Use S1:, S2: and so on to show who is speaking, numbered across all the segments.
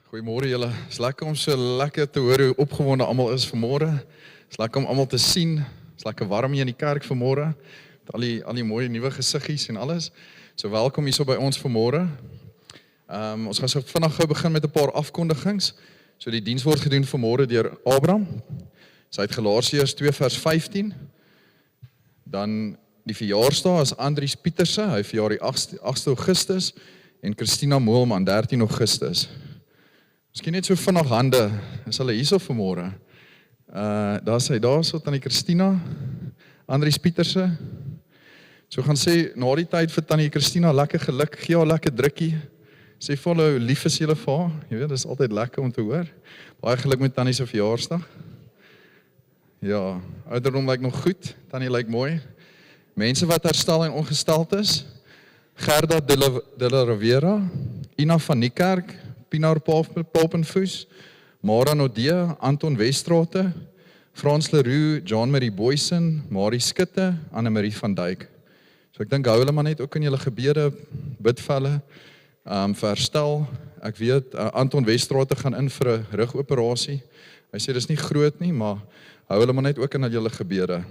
S1: Goeiemôre julle. Dit is lekker om so lekker te hoor hoe opgewonde almal is vanmôre. Dit is lekker om almal te sien. Dit is lekker warm hier in die kerk vanmôre. Met al die mooi nuwe gesiggies en alles. So welkom hierso by ons vanmôre. Ons gaan so vinnig gou begin met 'n paar afkondigings. So die diens word gedoen vanmôre deur Abraham. Sy het Galasiërs 2 vers 15. Dan die verjaarsdag is Andries Pieterse, hy verjaar die 8 Augustus en Christina Moelman 13 Augustus. Miskien net so vinnig hande, is hulle hierso vanmôre. Daar so tannie Christina, Andries Pieterse. So gaan sê na die tyd vir tannie Christina lekker geluk, gee haar lekker drukkie. Sê vir hulle hoe lief is julle vir haar. Jy weet, dis altyd lekker om te hoor. Baie geluk met tannie se verjaarsdag. Ja, ouderdom lyk nog goed, tannie lyk mooi. Mense wat herstel en ongesteld is, Gerda de la Rivera, Ina van Niekerk, Pinar Papenfoes, Mara Nodea, Anton Westrate, Frans Leroux, Jean-Marie Boysen, Marie Skutte, Annemarie van Dijk. So ek dink hou hulle maar net ook in julle gebede, bid vir hulle, vir herstel. Ek weet, Anton Westrate gaan in vir 'n rugoperasie. Hy sê dis nie groot nie, maar hou hulle maar net ook in julle gebede.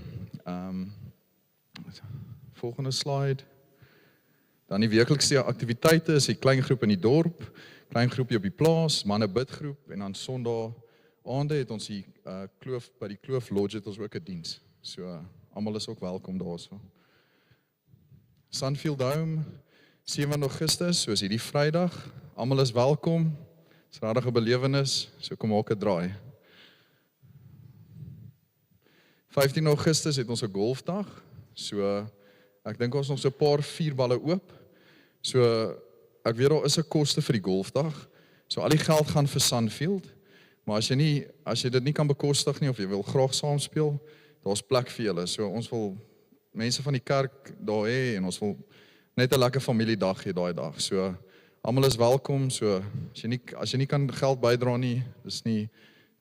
S1: Volgende slide. Dan die weeklikse aktiwiteite is die klein groep in die dorp, klein groepie op die plaas, manne bidgroep en dan Sondag aande het ons die kloof by die Kloof Lodge het ons ook 'n diens. So almal is ook welkom daarso. Sunfield Home 7 Augustus, soos hierdie Vrydag, almal is welkom. Dis 'n regte belewenis, so kom maak 'n draai. 15 Augustus het ons 'n golfdag. So ek dink ons nog so 'n paar 4 balle oop. So ek weet daar is 'n koste vir die golfdag. So al die geld gaan vir Sunfield. Maar as jy dit nie kan bekostig nie of jy wil graag saam speel, daar's plek vir julle. So ons wil mense van die kerk daar hê en ons wil net 'n lekker familiedag hê daai dag. So almal is welkom. So as jy nie kan geld bydra nie, dis nie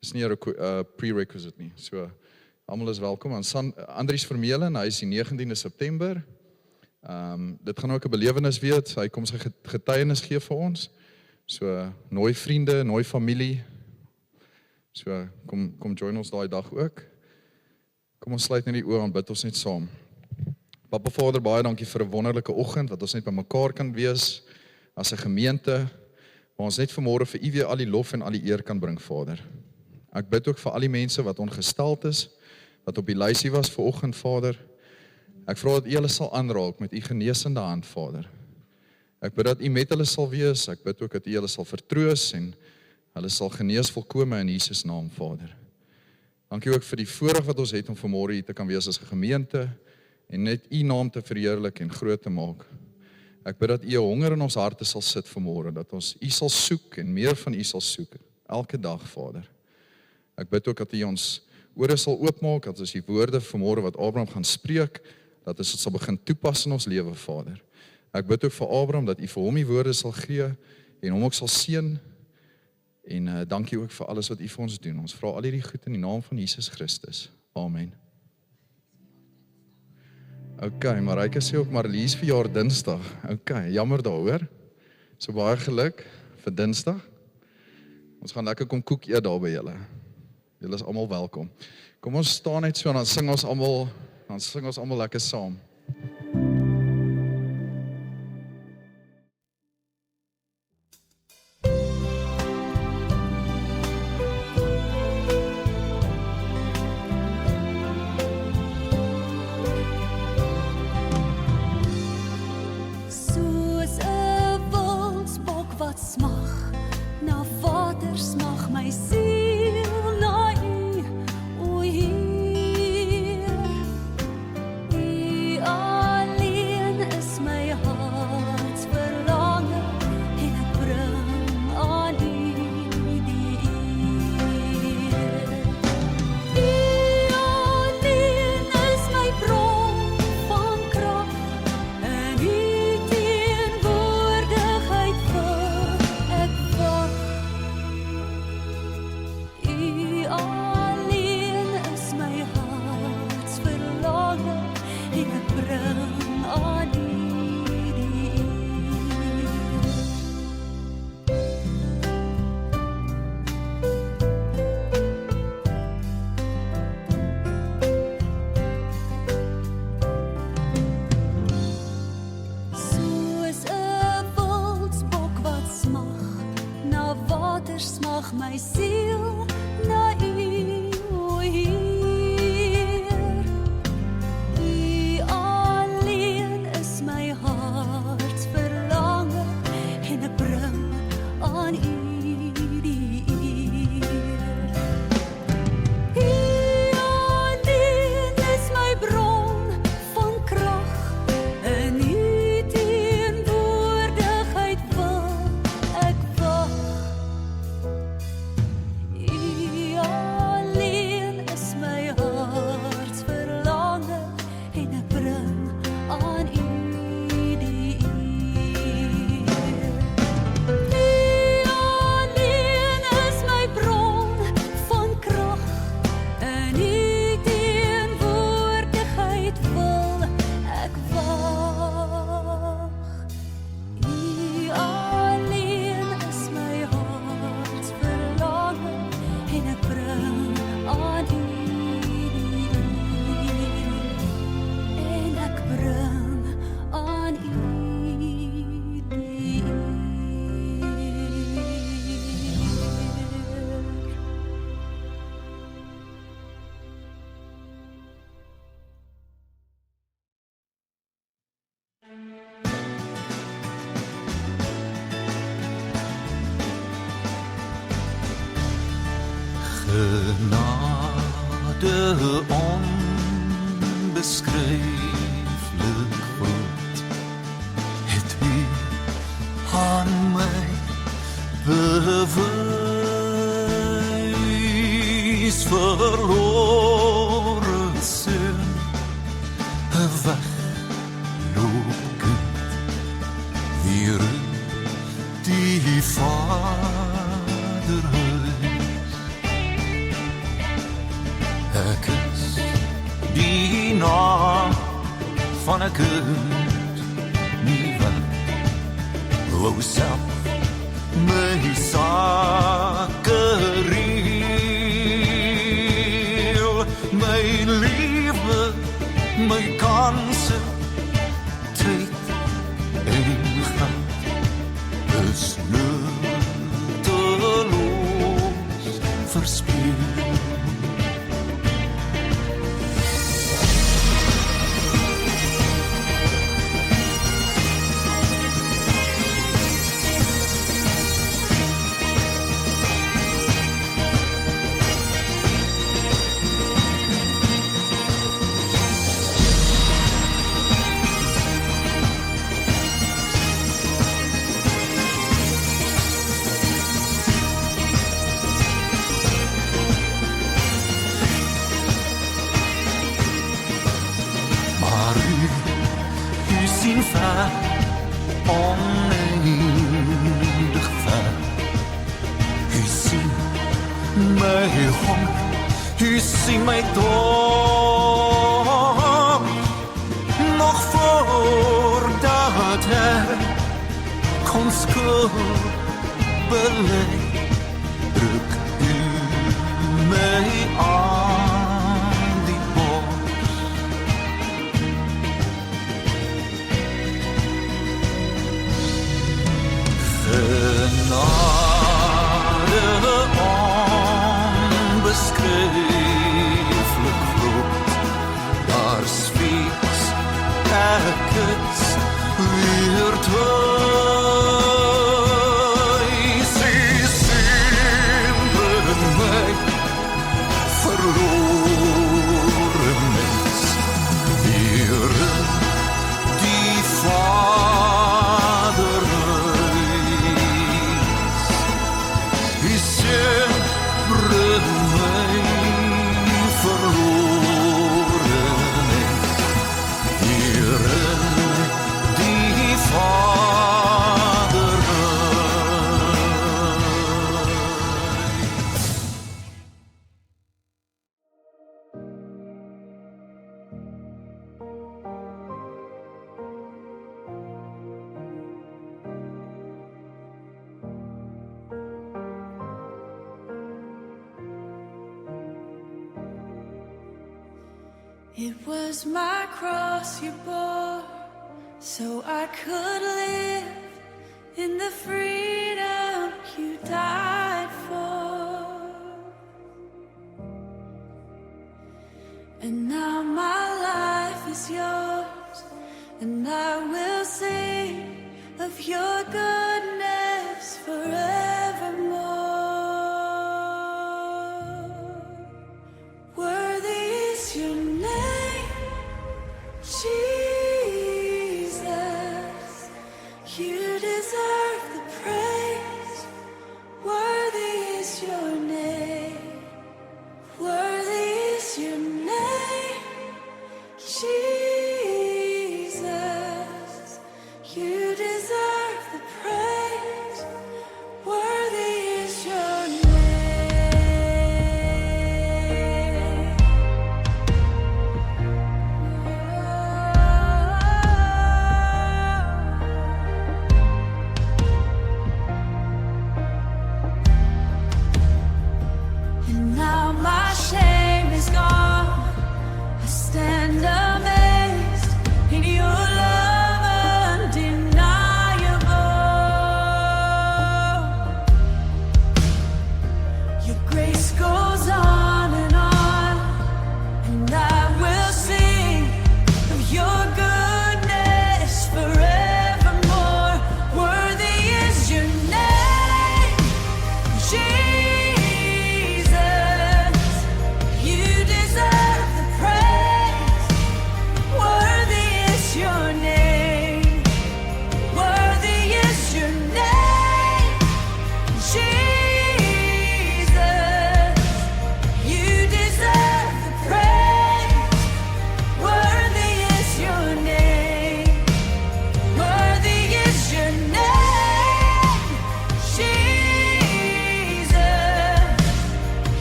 S1: 'n prerequisite nie. So almal is welkom. En Andries Vermeulen, hy is die 19de September. Dit gaan ook 'n belewenis wees. Hy kom sy getuienis gee vir ons. So nooi vriende, nooi familie. So kom join ons daai dag ook. Kom ons sluit net die oë en bid ons net saam. Papa Vader, baie dankie vir 'n wonderlike oggend wat ons net by mekaar kan wees as 'n gemeente, waar ons net vanmôre vir U weer al die lof en al die eer kan bring, Vader. Ek bid ook vir al die mense wat ongesteld is, wat op die lysie was vir oggend, Vader. Ek vra dat U hulle sal aanraak met U genesende hand, Vader. Ek bid dat U met hulle sal wees. Ek bid ook dat U hulle sal vertroos en hulle sal genees volkome in Jesus naam, Vader. Dankie ook vir die voorreg wat ons het om vanmôre hier te kan wees as 'n gemeente en net U naam te verheerlik en groot te maak. Ek bid dat U 'n honger in ons harte sal sit vanmôre, dat ons U sal soek en meer van U sal soek elke dag, Vader. Ek bid ook dat U ons ore sal oopmaak, dat ons die woorde vanmôre wat Abraham gaan spreek, dat ons dit sal begin toepas in ons lewe, Vader. Ek bid ook vir Abraham dat U vir hom die woorde sal gee en hom ook sal seën. En dankie ook vir alles wat U vir ons doen. Ons vra al hierdie goed in die naam van Jesus Christus. Amen. Okay, Marijke sê ook Marlies verjaar Dinsdag. Okay, jammer daaroor. So baie geluk vir Dinsdag. Ons gaan lekker kom koek eet daar by julle. Julle is almal welkom. Kom ons staan net so en dan sing ons almal lekker saam.
S2: Soos 'n wildsbok wat smag na water, smag my siel na U, o Heer. U alleen is my hart verlange en ek bring aan U die eer. U alleen is my bron van krag en U teenwoordigheid vir ek wag. U alleen is my anders mag my siel na U, o Heer. U alleen is my hart verlange en ek bring aan U die eer. U alleen is my bron van krag en U teenwoordigheid wil ek wag. U alleen is my hart verlange en ek bring aan U die eer. U alleen is my bron van krag en U teenwoordigheid wil ek wag. U alleen is my hart verlange en ek bring aan U die eer. En ek bring aan U die eer.
S3: Genade onbeskryflik groot het U aan my bewys, verlore seun, 'n weglopend weer die Vaderhuis. Ek is die naam van 'n kind, nie wat wou self my sake reël, my liefde, my kanse, tyd en geld is nutteloos verspil. Maar U sien ver, oneindig ver. U sien my honger, U sien my dor. Nog voordat ek kon skuld belê, druk U my aan die bors. Genade onbeskryflik groot, daar spies ek het weer thuis. U sien my verlore mens, weer die Vaderhuis. U sien bring my verlore mens, weer die Vaderhuis.
S2: It was my cross You bore, so I could live in the freedom You died is yours, and I will sing of your goodness forevermore. Worthy is your name, Jesus. You deserve the praise. Worthy is your name. Worthy is your name, Jesus. You deserve the praise. Worthy is your name. And now my shame is gone. I stand amazed in your love undeniable. Your grace goes on, and I will sing of your goodness forevermore. Worthy is your name, Jesus. You deserve the praise. Worthy is your name. Worthy is your name, Jesus. You deserve the praise. Worthy is your name. Worthy is your name, Jesus.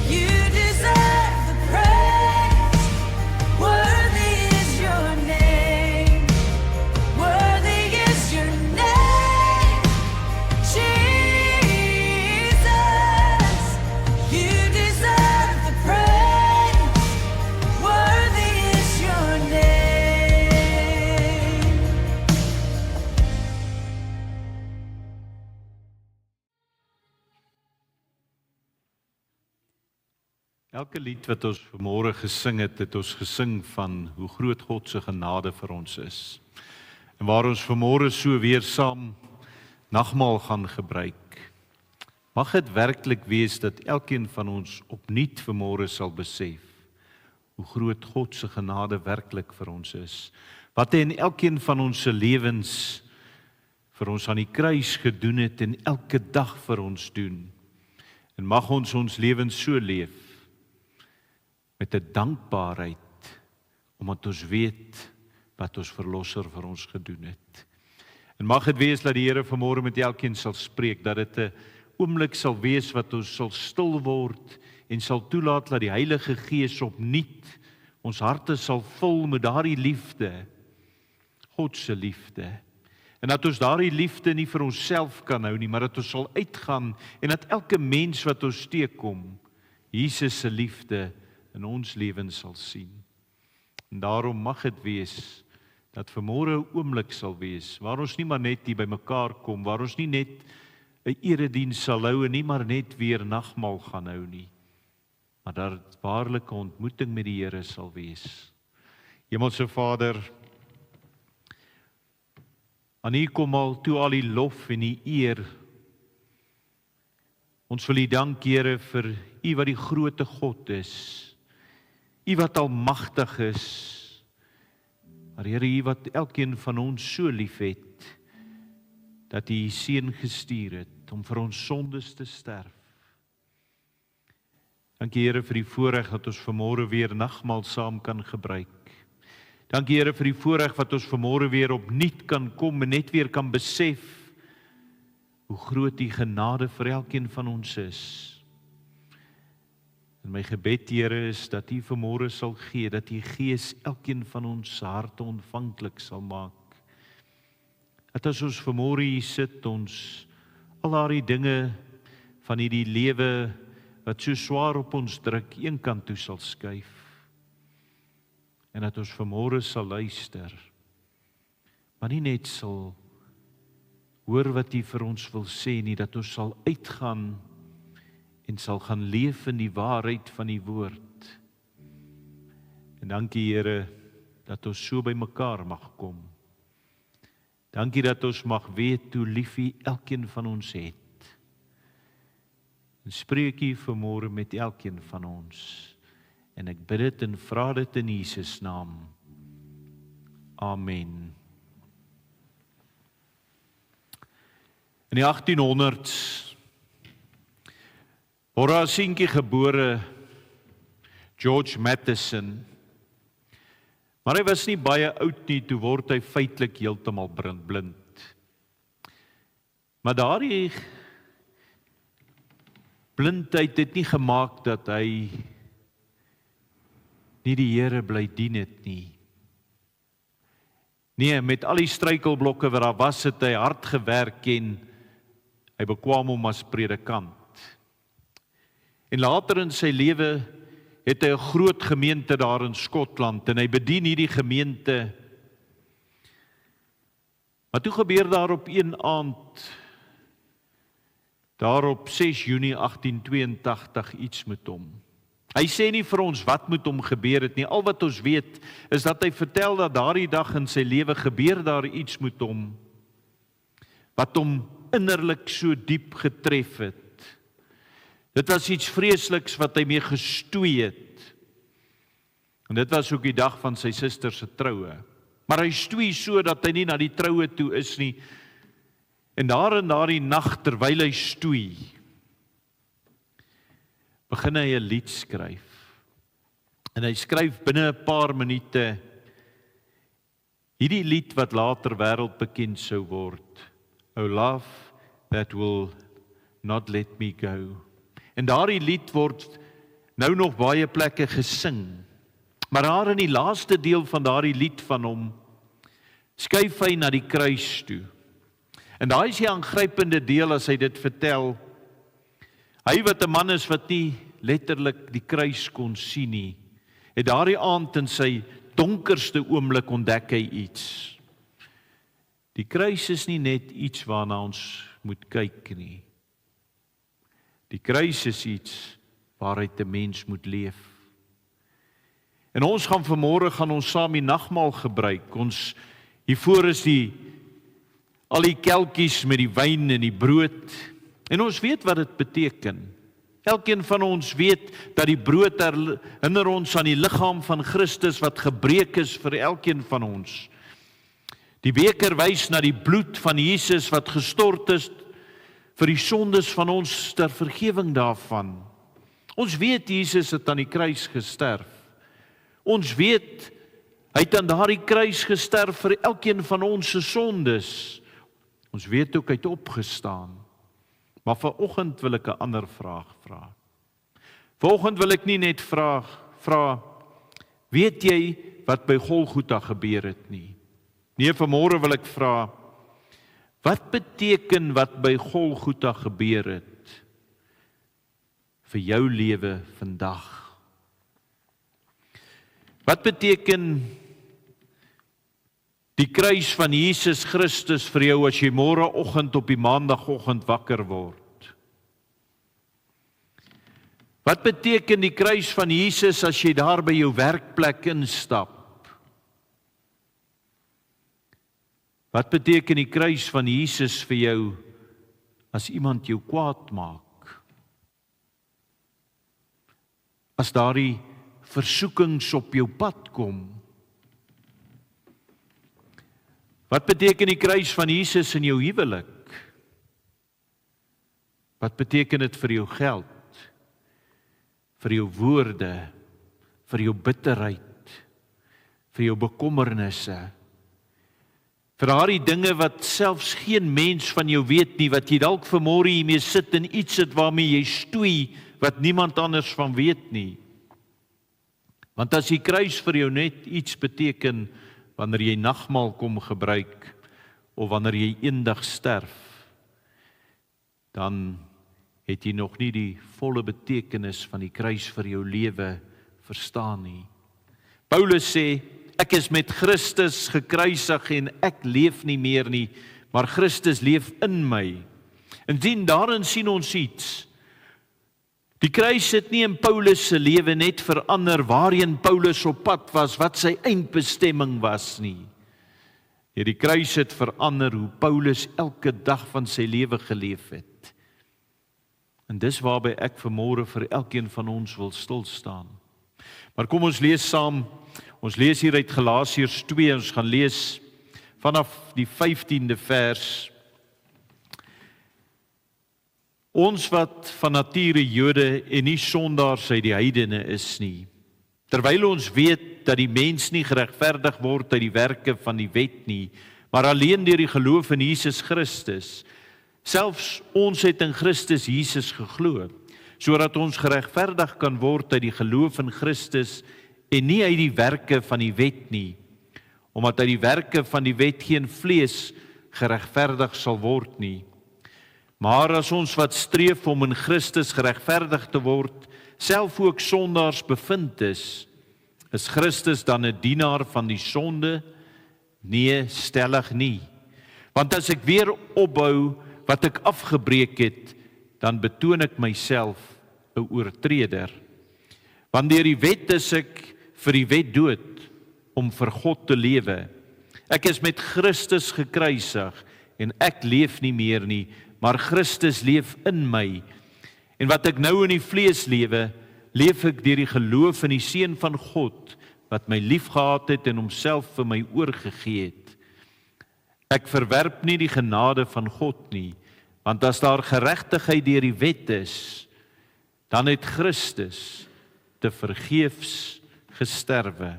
S2: You deserve the praise. Worthy is your name. Worthy is your name, Jesus. You deserve the praise. Worthy is your name.
S4: Elke lied wat ons vanmôre gesing het, het ons gesing van hoe groot God se genade vir ons is. En waar ons vanmôre so weer saam nagmaal gaan gebruik. Mag dit werklik wees dat elkeen van ons opnuut vanmôre sal besef hoe groot God se genade werklik vir ons is. Wat hy in elkeen van ons se lewens vir ons aan die kruis gedoen het en elke dag vir ons doen. En mag ons lewens so leef met 'n dankbaarheid, omdat ons weet wat ons verlosser vir ons gedoen het. En mag dit wees dat die Here vanmôre met elkeen sal spreek, dat dit 'n oomblik sal wees wat ons sal stil word en sal toelaat dat die Heilige Gees opnuut ons harte sal vul met daardie liefde, God se liefde. En dat ons daardie liefde nie vir onsself kan hou nie, maar dat ons sal uitgaan en dat elke mens wat ons teekom, Jesus se liefde in ons lewens sal sien. En daarom mag dit wees dat vanmôre 'n oomblik sal wees waar ons nie maar net hier bymekaar kom, waar ons nie net 'n erediens sal hou en nie maar net weer nagmaal gaan hou nie, maar dat dit waarlike ontmoeting met die Here sal wees. Hemelse Vader, aan U kom al toe al die lof en die eer. Ons wil U dank, Here, vir U wat die grootte God is. U wat almagtig is, maar Here, U wat elkeen van ons so lief het, dat U U seun gestuur het om vir ons sondes te sterf. Dankie Here vir die voorreg dat ons vanmôre weer nagmaal saam kan gebruik. Dankie Here vir die voorreg wat ons vanmôre weer opnuut kan kom en net weer kan besef hoe groot U genade vir elkeen van ons is. En my gebed, Here, is dat U vanmôre sal gee, dat U Gees elkeen van ons harte ontvanklik sal maak. Dat as ons vanmôre hier sit, ons al daardie dinge van hierdie lewe wat so swaar op ons druk, een kant toe sal skuif. En dat ons vanmôre sal luister, maar nie net sal hoor wat U vir ons wil sê nie, dat ons sal uitgaan en sal gaan leef in die waarheid van die woord. En dankie Here dat ons so by mekaar mag kom. Dankie dat ons mag weet hoe lief U elkeen van ons het. En spreek U vanmôre met elkeen van ons. En ek bid dit en vra dit in Jesus naam. Amen. In die 1800s word 'n seentjie gebore, George Matheson. Maar hy was nie baie oud nie, toe word hy feitelik heeltemal blind. Maar daardie blindheid het nie gemaak dat hy nie die Here bly dien het nie. Nee, met al die struikelblokke wat daar was, het hy hard gewerk en hy bekwam hom as predikant. En later in sy lewe het hy 'n groot gemeente daar in Skotland en hy bedien hierdie gemeente. Maar toe gebeur daar op een aand, daar op 6 Junie 1882 iets met hom. Hy sê nie vir ons wat met hom gebeur het nie. Al wat ons weet is dat hy vertel dat daardie dag in sy lewe gebeur daar iets met hom wat hom innerlik so diep getref het. Dit was iets vreesliks wat hy mee gestoei het. En dit was ook die dag van sy suster se troue. Maar hy stoei so dat hy nie na die troue toe is nie. En daar in daardie nag terwyl hy stoei, begin hy 'n lied skryf. En hy skryf binne 'n paar minute hierdie lied wat later wêreldbekend sou word. O love that will not let me go. En daardie lied word nou nog baie plekke gesing. Maar daar in die laaste deel van daardie lied van hom, skuif hy na die kruis toe. En daai is die aangrypende deel as hy dit vertel. Hy wat 'n man is wat nie letterlik die kruis kon sien nie, het daardie aand in sy donkerste oomblik ontdek hy iets. Die kruis is nie net iets waarna ons moet kyk nie. Die kruis is iets waaruit 'n mens moet leef. En ons gaan vanmôre ons saam die nagmaal gebruik. Ons hiervoor is al die kelkies met die wyn en die brood. En ons weet wat dit beteken. Elkeen van ons weet dat die brood herinner ons aan die liggaam van Christus wat gebreek is vir elkeen van ons. Die beker wys na die bloed van Jesus wat gestort is vir die sondes van ons ter vergifnis daarvan. Ons weet Jesus het aan die kruis gesterf. Ons weet hy het aan daardie kruis gesterf vir elkeen van ons se sondes. Ons weet ook hy het opgestaan. Maar vanoggend wil ek 'n ander vraag vra. Vanoggend wil ek nie net vra, weet jy wat by Golgotha gebeur het nie? Nee, vanmôre wil ek vra, wat beteken wat by Golgotha gebeur het vir jou lewe vandag? Wat beteken die kruis van Jesus Christus vir jou as jy môreoggend op die maandagoggend wakker word? Wat beteken die kruis van Jesus as jy daar by jou werkplek instap? Wat beteken die kruis van Jesus vir jou as iemand jou kwaad maak? As daardie versoekings op jou pad kom? Wat beteken die kruis van Jesus in jou huwelik? Wat beteken dit vir jou geld? Vir jou woorde? Vir jou bitterheid? Vir jou bekommernisse? Vir daardie dinge wat selfs geen mens van jou weet nie, wat jy dalk vanmôre hiermee sit en iets het waarmee jy stoei, wat niemand anders van weet nie. Want as die kruis vir jou net iets beteken, wanneer jy nagmaal kom gebruik, of wanneer jy eendag sterf, dan het jy nog nie die volle betekenis van die kruis vir jou lewe verstaan nie. Paulus sê, ek is met Christus gekruisig en ek leef nie meer nie, maar Christus leef in my. En daarin sien ons iets. Die kruis het nie in Paulus se lewe net verander waarheen Paulus op pad was, wat sy eindbestemming was nie. Die kruis het verander hoe Paulus elke dag van sy lewe geleef het. En dis waarby ek vanmôre vir elkeen van ons wil stil staan. Maar kom ons lees saam, ons lees hier uit Galasiërs 2, ons gaan lees vanaf die 15de vers. Ons wat van nature Jode en nie sondaars uit die heidene is nie. Terwyl ons weet dat die mens nie geregverdig word uit die werke van die wet nie, maar alleen deur die geloof in Jesus Christus. Selfs ons het in Christus Jesus geglo, sodat ons geregverdig kan word uit die geloof in Christus en nie uit die werke van die wet nie, omdat uit die werke van die wet geen vlees geregverdig sal word nie. Maar as ons wat streef om in Christus geregverdig te word, self ook sondaars bevind is Christus dan 'n dienaar van die sonde? Nee, stellig nie. Want as ek weer opbou wat ek afgebreek het, dan betoon ek myself 'n oortreder. Want deur die wet is ek vir die wet dood, om vir God te lewe. Ek is met Christus gekruisig, en ek leef nie meer nie, maar Christus leef in my. En wat ek nou in die vlees lewe, leef ek deur die geloof in die Seun van God, wat my liefgehad het en homself vir my oorgegee het. Ek verwerp nie die genade van God nie, want as daar geregtigheid deur die wet is, dan het Christus te vergeefs gesterwe.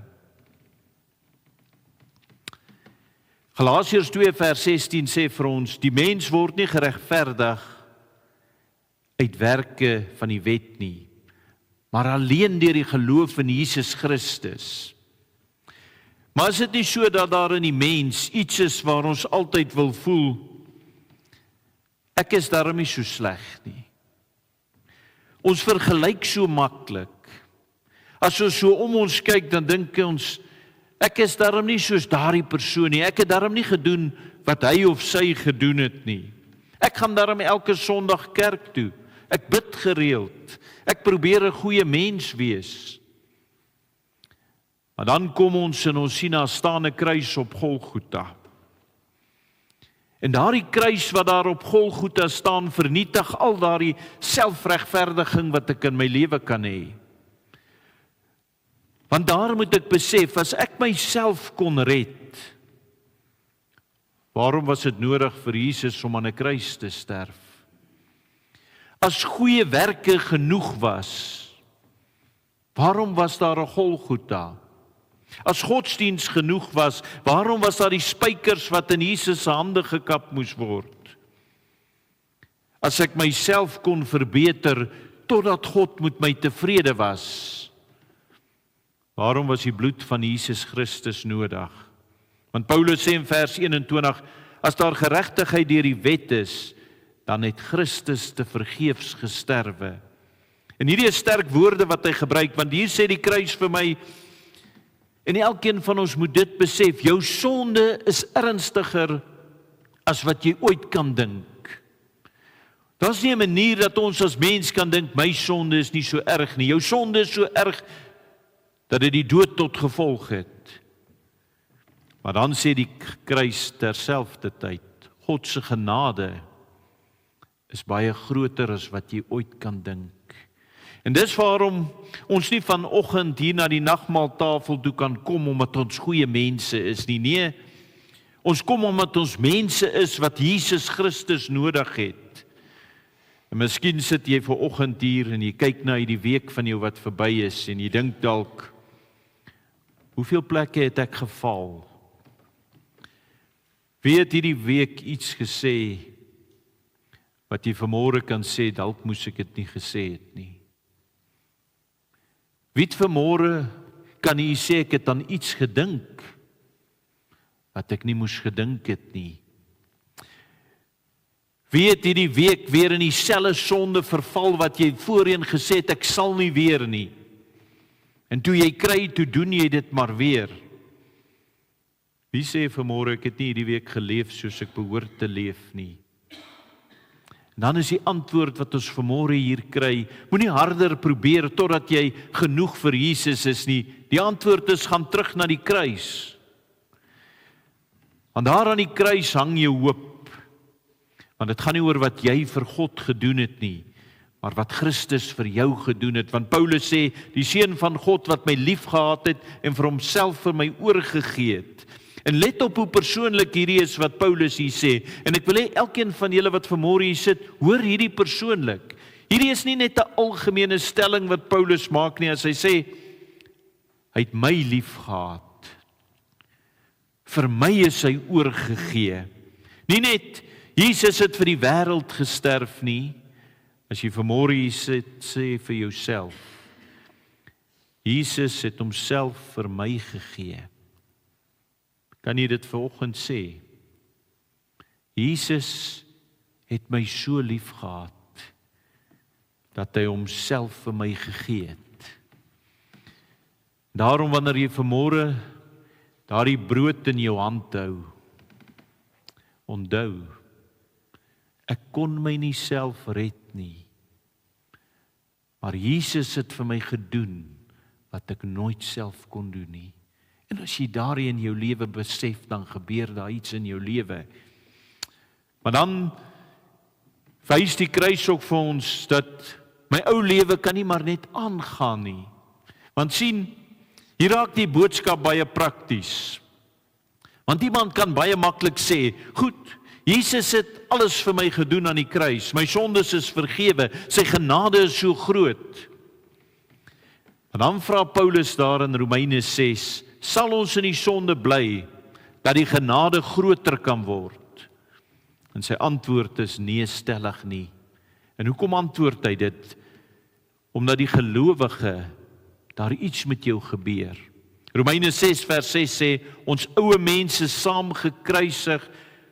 S4: Galasiërs 2 vers 16 sê vir ons, die mens word nie geregverdig uit werke van die wet nie, maar alleen deur die geloof in Jesus Christus. Maar is dit nie so dat daar in die mens iets is waar ons altyd wil voel, ek is daarom nie so sleg nie. Ons vergelyk so maklik. As ons so om ons kyk, dan dink ons, ek is daarom nie soos daardie persoon nie, ek het daarom nie gedoen wat hy of sy gedoen het nie. Ek gaan daarom elke Sondag kerk toe, ek bid gereeld, ek probeer 'n goeie mens wees. Maar dan kom ons en ons sien daar staan 'n kruis op Golgotha. En daardie kruis wat daar op Golgotha staan, vernietig al daardie selfregverdiging wat ek in my lewe kan hê. Want daar moet ek besef, as ek myself kon red, waarom was dit nodig vir Jesus om aan 'n kruis te sterf? As goeie werke genoeg was, waarom was daar 'n Golgotha? As godsdiens genoeg was, waarom was daar die spykers wat in Jesus se hande gekap moes word? As ek myself kon verbeter, totdat God met my tevrede was, waarom was die bloed van Jesus Christus nodig? Want Paulus sê in vers 21, as daar geregtigheid deur die wet is, dan het Christus te vergeefs gesterwe. En hierdie is sterk woorde wat hy gebruik, want hier sê die kruis vir my, en elkeen van ons moet dit besef, jou sonde is ernstiger as wat jy ooit kan dink. Daar's nie 'n manier dat ons as mens kan dink, my sonde is nie so erg nie. Jou sonde is so erg dat dit die dood tot gevolg het. Maar dan sê die kruis terselfdertyd, God se genade is baie groter as wat jy ooit kan dink. En dis waarom ons nie vanoggend hier na die nagmaaltafel toe kan kom omdat ons goeie mense is nie. Nee, ons kom omdat ons mense is wat Jesus Christus nodig het. En miskien sit jy vanoggend hier en jy kyk na die week van jou wat verby is en jy dink dalk, hoeveel plekke het ek geval? Wie het hierdie week iets gesê wat jy vanmôre kan sê, dalk moes ek dit nie gesê het nie. Wie het vanmôre kan jy sê ek het aan iets gedink wat ek nie moes gedink het nie. Wie het hierdie week weer in dieselfde sonde verval wat jy voorheen gesê het ek sal nie weer nie. En toe jy kry, toe doen jy dit maar weer. Wie sê vanmôre ek het nie hierdie week geleef soos ek behoort te leef nie. En dan is die antwoord wat ons vanmôre hier kry, moenie harder probeer totdat jy genoeg vir Jesus is nie. Die antwoord is, gaan terug na die kruis. Want daar aan die kruis hang jou hoop. Want dit gaan nie oor wat jy vir God gedoen het nie, maar wat Christus vir jou gedoen het. Want Paulus sê, die Seun van God wat my lief gehad het en vir homself vir my oorgegee het. En let op hoe persoonlik hierdie is wat Paulus hier sê. En ek wil hê elkeen van julle wat vanmôre hier sit, hoor hierdie persoonlik. Hierdie is nie net 'n algemene stelling wat Paulus maak nie, as hy sê, hy het my lief gehad. Vir my is hy oorgegee. Nie net, Jesus het vir die wêreld gesterf nie. As jy vanmôre hier sit, sê vir jouself, Jesus het homself vir my gegee. Kan jy dit vanoggend sê? Jesus het my so lief gehad, dat hy homself vir my gegee het. Daarom wanneer jy vanmôre daardie brood in jou hand hou, onthou, ek kon my nie self red nie, maar Jesus het vir my gedoen, wat ek nooit self kon doen nie. En as jy daarin in jou lewe besef, dan gebeur daar iets in jou lewe. Maar dan wys die kruis ook vir ons, dat my ou lewe kan nie maar net aangaan nie. Want sien, hier raak die boodskap baie prakties. Want iemand kan baie maklik sê, goed, Jesus het alles vir my gedoen aan die kruis, my sondes is vergewe, sy genade is so groot. En dan vra Paulus daar in Romeine 6, sal ons in die sonde bly, dat die genade groter kan word? En sy antwoord is nee, stellig nie. En hoekom antwoord hy dit? Omdat die gelowige, daar iets met jou gebeur. Romeine 6 vers 6 sê, ons ouë mense saam gekruisig,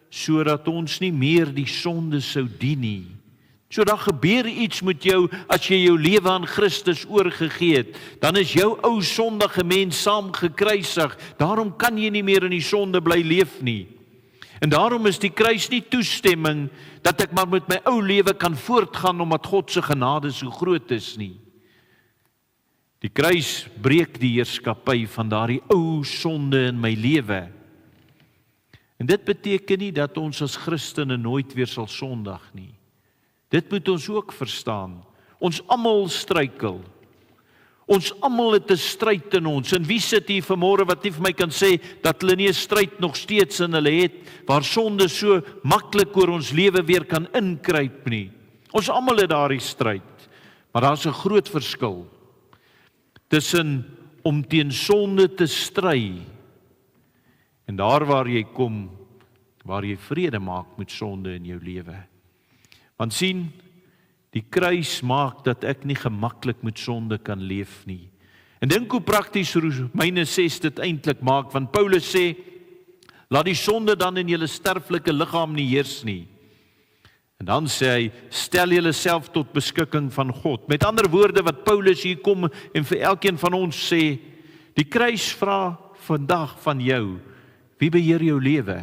S4: sodat ons nie meer die sonde sou dien nie. So daar gebeur iets met jou, as jy jou lewe aan Christus oorgegee het, dan is jou ou sondige mens saam gekruisig, daarom kan jy nie meer in die sonde bly leef nie. En daarom is die kruis nie toestemming, dat ek maar met my ou lewe kan voortgaan, omdat God se genade so groot is nie. Die kruis breek die heerskappy van daardie ou sonde in my lewe. En dit beteken nie dat ons as Christene nooit weer sal sondig nie. Dit moet ons ook verstaan. Ons almal struikel. Ons almal het 'n stryd in ons. En wie sit hier vanmôre wat nie vir my kan sê dat hulle nie 'n stryd nog steeds in hulle het, waar sonde so maklik oor ons lewe weer kan inkruip nie. Ons almal het daardie stryd. Maar daar's 'n groot verskil tussen om teen sonde te stry en daar waar jy kom, waar jy vrede maak met sonde in jou lewe. Want sien, die kruis maak dat ek nie gemaklik met sonde kan leef nie. En dink hoe prakties Romeine 6 dit eintlik maak, want Paulus sê, laat die sonde dan in julle sterflike liggaam nie heers nie. En dan sê hy, stel julle self tot beskikking van God. Met ander woorde wat Paulus hier kom en vir elkeen van ons sê, die kruis vra vandag van jou, wie beheer jou lewe?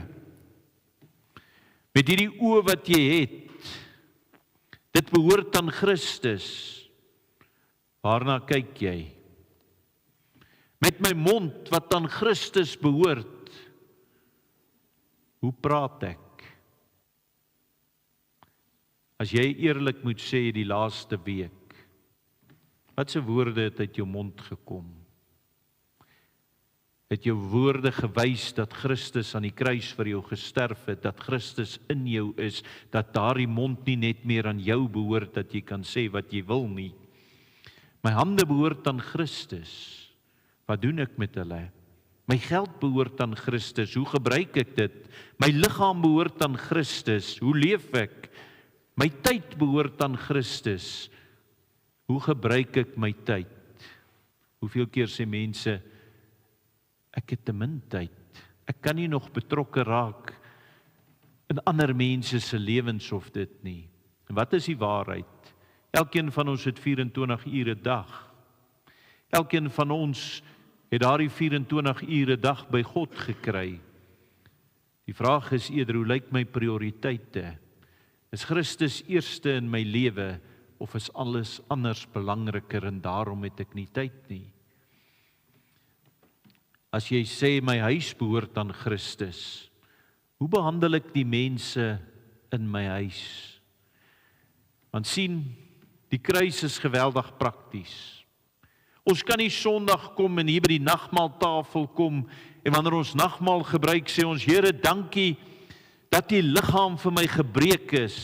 S4: Met hierdie oë wat jy het, dit behoort aan Christus. Waarna kyk jy? Met my mond wat aan Christus behoort, hoe praat ek? As jy eerlik moet sê die laaste week, watse woorde het uit jou mond gekom? Het jou woorde gewys dat Christus aan die kruis vir jou gesterf het, dat Christus in jou is, dat daardie mond nie net meer aan jou behoort, dat jy kan sê wat jy wil nie. My hande behoort aan Christus. Wat doen ek met hulle? My geld behoort aan Christus. Hoe gebruik ek dit? My liggaam behoort aan Christus. Hoe leef ek? My tyd behoort aan Christus. Hoe gebruik ek my tyd? Hoeveel keer sê mense, ek het te min tyd. Ek kan nie nog betrokke raak in ander mense se lewens of dit nie. En wat is die waarheid? Elkeen van ons het 24 ure dag. Elkeen van ons het daardie 24 ure dag by God gekry. Die vraag is eerder, hoe lyk my prioriteite? Is Christus eerste in my lewe of is alles anders belangriker en daarom het ek nie tyd nie? As jy sê my huis behoort aan Christus, hoe behandel ek die mense in my huis? Want sien, die kruis is geweldig prakties. Ons kan nie Sondag kom en hier by die nagmaaltafel kom en wanneer ons nagmaal gebruik sê ons, Here, dankie dat die liggaam vir my gebreek is.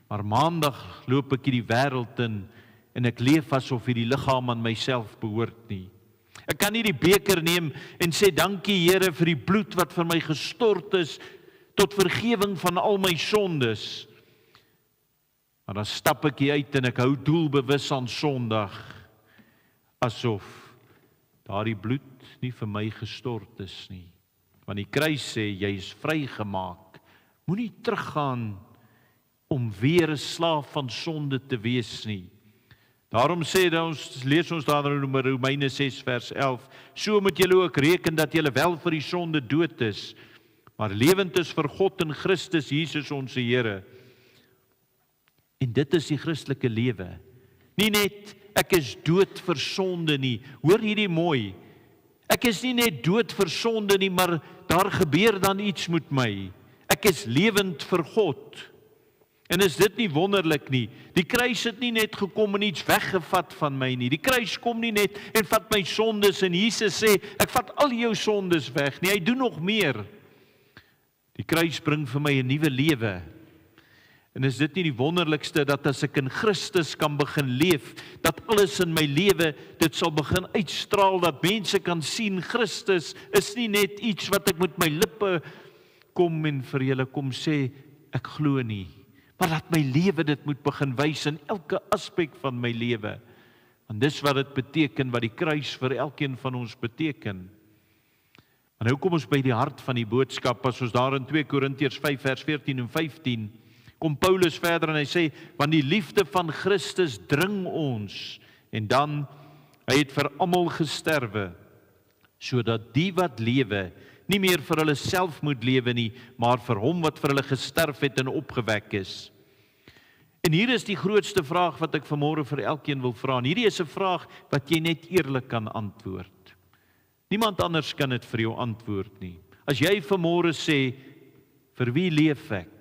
S4: Maar Maandag loop ek hierdie wêreld in en ek leef asof hierdie liggaam aan myself behoort nie. Ek kan nie die beker neem en sê dankie Here vir die bloed wat vir my gestort is tot vergewing van al my sondes. Maar dan stap ek hier uit en ek hou doelbewus aan Sondag asof daardie bloed nie vir my gestort is nie. Want die kruis sê jy is vrygemaak. Moenie teruggaan om weer 'n slaaf van sonde te wees nie. Daarom sê ons, lees ons daar in Romeine 6 vers 11, so moet julle ook reken dat julle wel vir die sonde dood is, maar lewend is vir God in Christus Jesus ons Here. En dit is die Christelike lewe. Nie net ek is dood vir sonde nie. Hoor hierdie mooi. Ek is nie net dood vir sonde nie, maar daar gebeur dan iets met my. Ek is lewend vir God. En is dit nie wonderlik nie? Die kruis het nie net gekom en iets weggevat van my nie. Die kruis kom nie net en vat my sondes en Jesus sê, ek vat al jou sondes weg nie. Hy doen nog meer. Die kruis bring vir my 'n nuwe lewe. En is dit nie die wonderlikste dat as ek in Christus kan begin leef, dat alles in my lewe, dit sal begin uitstraal, dat mense kan sien, Christus is nie net iets wat ek met my lippe kom en vir julle kom sê, ek glo nie. Maar dat my lewe dit moet begin wys in elke aspek van my lewe. Want dis wat dit beteken, wat die kruis vir elkeen van ons beteken. En nou kom ons by die hart van die boodskap, as ons daar in 2 Korintiërs 5 vers 14 en 15, kom Paulus verder en hy sê, want die liefde van Christus dring ons, en dan, hy het vir almal gesterwe, sodat die wat lewe, nie meer vir hulle self moet lewe nie, maar vir hom wat vir hulle gesterf het en opgewek is. En hier is die grootste vraag wat ek vanmôre vir elkeen wil vra, en hierdie is 'n vraag wat jy net eerlik kan antwoord. Niemand anders kan dit vir jou antwoord nie. As jy vanmôre sê, vir wie leef ek?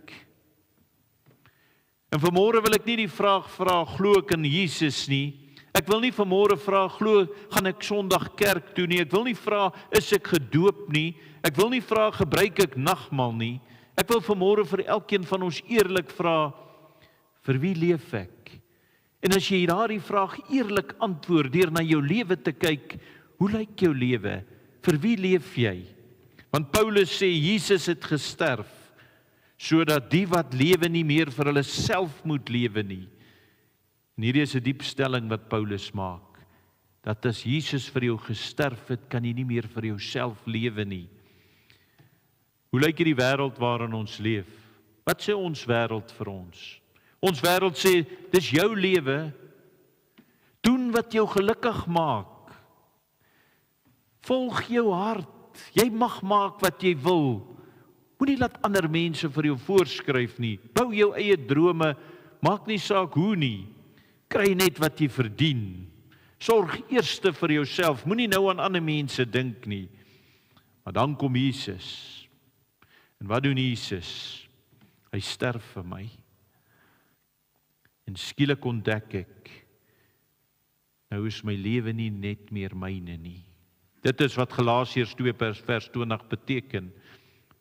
S4: En vanmôre wil ek nie die vraag vra, glo ek in Jesus nie. Ek wil nie vanmôre vra, glo, gaan ek Sondag kerk toe nie. Ek wil nie vra, is ek gedoop nie. Ek wil nie vra, gebruik ek nagmaal nie. Ek wil vanmôre vir elkeen van ons eerlik vra, vir wie leef ek? En as jy daardie vraag eerlik antwoord, deur na jou lewe te kyk, hoe lyk jou lewe? Vir wie leef jy? Want Paulus sê, Jesus het gesterf, sodat die wat lewe nie meer vir hulle self moet lewe nie. En hierdie is 'n diep stelling wat Paulus maak, dat as Jesus vir jou gesterf het, kan jy nie meer vir jouself lewe nie. Hoe lyk hierdie wêreld waarin ons leef? Wat sê ons wêreld vir ons? Ons wêreld sê, dis jou lewe, doen wat jou gelukkig maak. Volg jou hart, jy mag maak wat jy wil. Moenie laat ander mense vir jou voorskryf nie. Bou jou eie drome, maak nie saak hoe nie. Kry net wat jy verdien. Sorg eers vir jouself, moenie nou aan ander mense dink nie. Maar dan kom Jesus. En wat doen Jesus? Hy sterf vir my. En skielik ontdek ek, nou is my lewe nie net meer myne nie. Dit is wat Galasiërs 2 vers 20 beteken.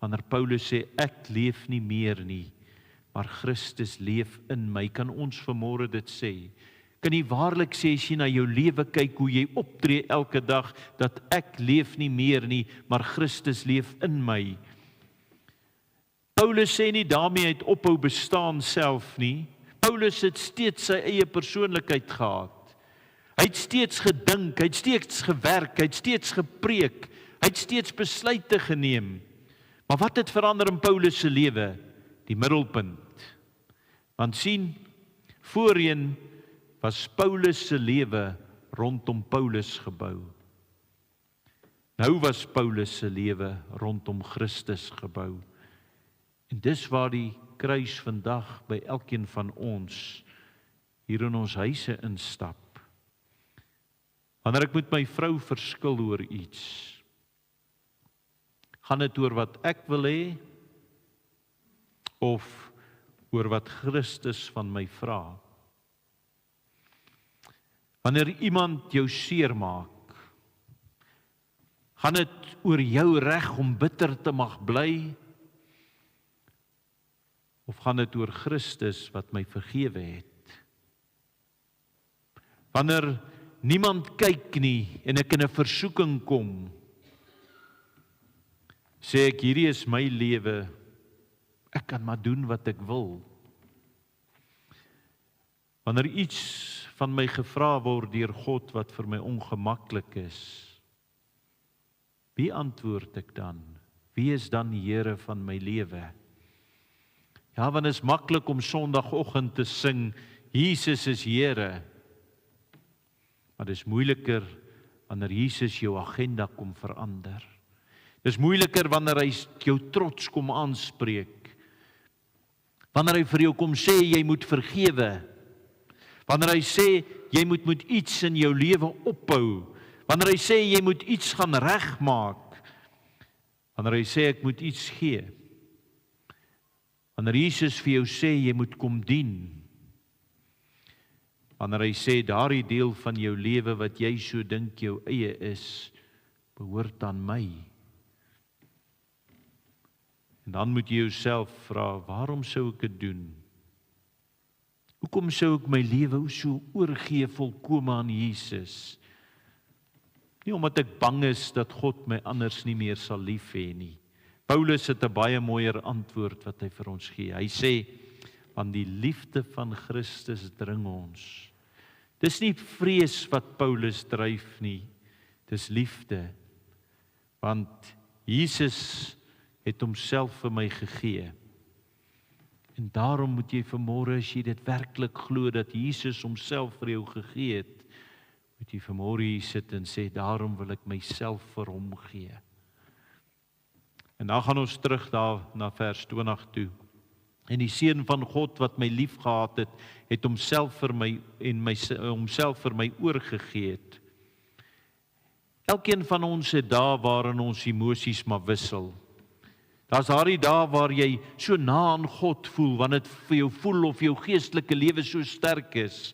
S4: Wanneer Paulus sê, ek leef nie meer nie, maar Christus leef in my. Kan ons vanmôre dit sê? Kan jy waarlik sê, as jy na jou lewe kyk, hoe jy optree elke dag, dat ek leef nie meer nie, maar Christus leef in my. Paulus sê nie daarmee hy het ophou bestaan self nie. Paulus het steeds sy eie persoonlikheid gehad. Hy het steeds gedink, hy het steeds gewerk, hy het steeds gepreek, hy het steeds besluite geneem. Maar wat het verander in Paulus se lewe? Die middelpunt. Want sien, voorheen was Paulus se lewe rondom Paulus gebou. Nou was Paulus se lewe rondom Christus gebou. En dis waar die kruis vandag by elkeen van ons hier in ons huise instap. Wanneer ek met my vrou verskil oor iets, gaan dit oor wat ek wil hê of oor wat Christus van my vra? Wanneer iemand jou seermaak, gaan dit oor jou reg om bitter te mag bly? Of gaan dit oor Christus wat my vergewe het? Wanneer niemand kyk nie en ek in 'n versoeking kom, sê ek hierdie is my lewe, ek kan maar doen wat ek wil. Wanneer iets van my gevra word deur God wat vir my ongemaklik is, wie antwoord ek dan? Wie is dan die Here van my lewe? Ja, want is maklik om Sondagoggend te sing, Jesus is Here. Maar dis moeiliker wanneer Jesus jou agenda kom verander. Dis moeiliker wanneer hy jou trots kom aanspreek. Wanneer hy vir jou kom sê, jy moet vergewe. Wanneer hy sê, jy moet iets in jou lewe ophou. Wanneer hy sê, jy moet iets gaan regmaak. Wanneer hy sê, ek moet iets gee. Wanneer Jesus vir jou sê, jy moet kom dien. Wanneer hy sê, daardie deel van jou lewe wat jy so dink jou eie is, behoort aan my. En dan moet jy jouself vra, waarom sou ek dit doen? Hoekom sou ek my lewe so oorgee volkome aan Jesus? Nie omdat ek bang is dat God my anders nie meer sal lief hê nie. Paulus het 'n baie mooier antwoord wat hy vir ons gee. Hy sê, want die liefde van Christus dring ons. Dis nie vrees wat Paulus dryf nie, dis liefde. Want Jesus het homself vir my gegee. En daarom moet jy vanmôre, as jy dit werklik glo dat Jesus homself vir jou gegee het, moet jy vanmôre hier sit en sê, daarom wil ek myself vir hom gee. En dan gaan ons terug daar na vers 20 toe. En die seun van God wat my lief gehad het, het homself vir my homself vir my oorgegee het. Elkeen van ons het dae waarin ons emosies maar wissel. Daar's daardie dae waar jy so na aan God voel, wanneer dit vir jou voel of jou geestelike lewe so sterk is.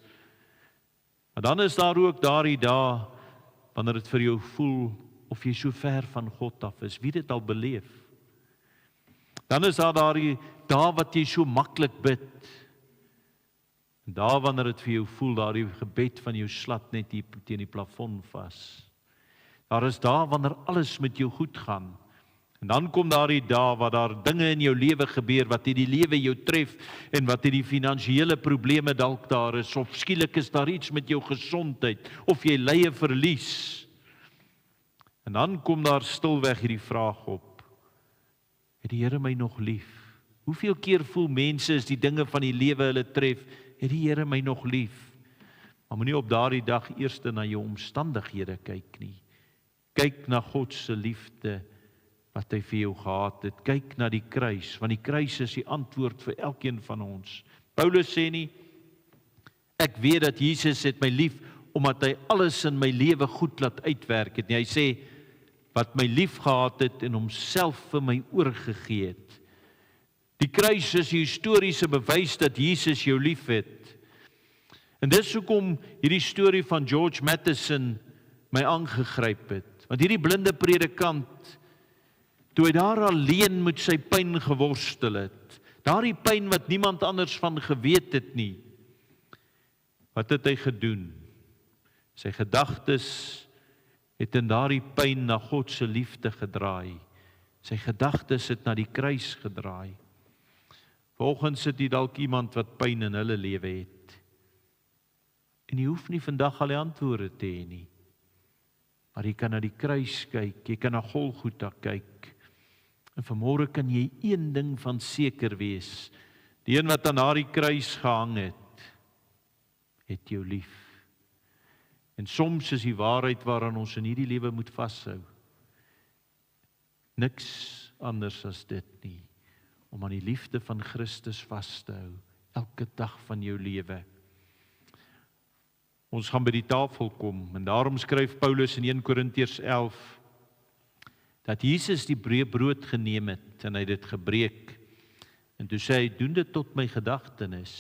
S4: Maar dan is daar ook daardie dae wanneer dit vir jou voel of jy so ver van God af is. Wie dit al beleef? Dan is daar daardie dae wat jy so maklik bid. En daar wanneer dit vir jou voel, daardie gebed van jou slat net hier teen die plafon vas. Daar is dae wanneer alles met jou goed gaan. En dan kom daardie dae waar daar dinge in jou lewe gebeur, wat in die lewe jou tref, en wat in die finansiële probleme dalk daar is, of skielik is daar iets met jou gesondheid, of jy ly 'n verlies. En dan kom daar stilweg hierdie vraag op, het die Here my nog lief? Hoeveel keer voel mense as die dinge van die lewe hulle tref, het die Here my nog lief? Maar moenie op daardie dag eers na jou omstandighede kyk nie. Kyk na God se liefde, wat hy vir jou gehad het. Kyk na die kruis, want die kruis is die antwoord vir elkeen van ons. Paulus sê nie, ek weet dat Jesus het my lief, omdat hy alles in my lewe goed laat uitwerk het nie. Hy sê, wat my lief gehad het en homself vir my oorgegee het. Die kruis is die historiese bewys dat Jesus jou lief het. En dis hoekom hierdie storie van George Matheson my aangegryp het. Want hierdie blinde predikant, toe hy daar alleen met sy pyn geworstel het, daardie pyn wat niemand anders van geweet het nie, wat het hy gedoen? Sy gedagtes het in daardie pyn na God se liefde gedraai. Sy gedagtes het na die kruis gedraai. Vanoggend sit hier dalk iemand wat pyn in hulle lewe het. En jy hoef nie vandag al die antwoorde te hê nie. Maar jy kan na die kruis kyk, jy kan na Golgotha kyk. En vanmôre kan jy een ding van seker wees. Die een wat aan daardie kruis gehang het jou lief. En soms is die waarheid waaraan ons in hierdie lewe moet vashou. Niks anders as dit nie. om aan die liefde van Christus vas te hou, elke dag van jou lewe. Ons gaan by die tafel kom, en daarom skryf Paulus in 1 Korintiërs 11, dat Jesus die brood geneem het, en hy het dit gebreek, en toe sê hy, doen dit tot my gedagtenis.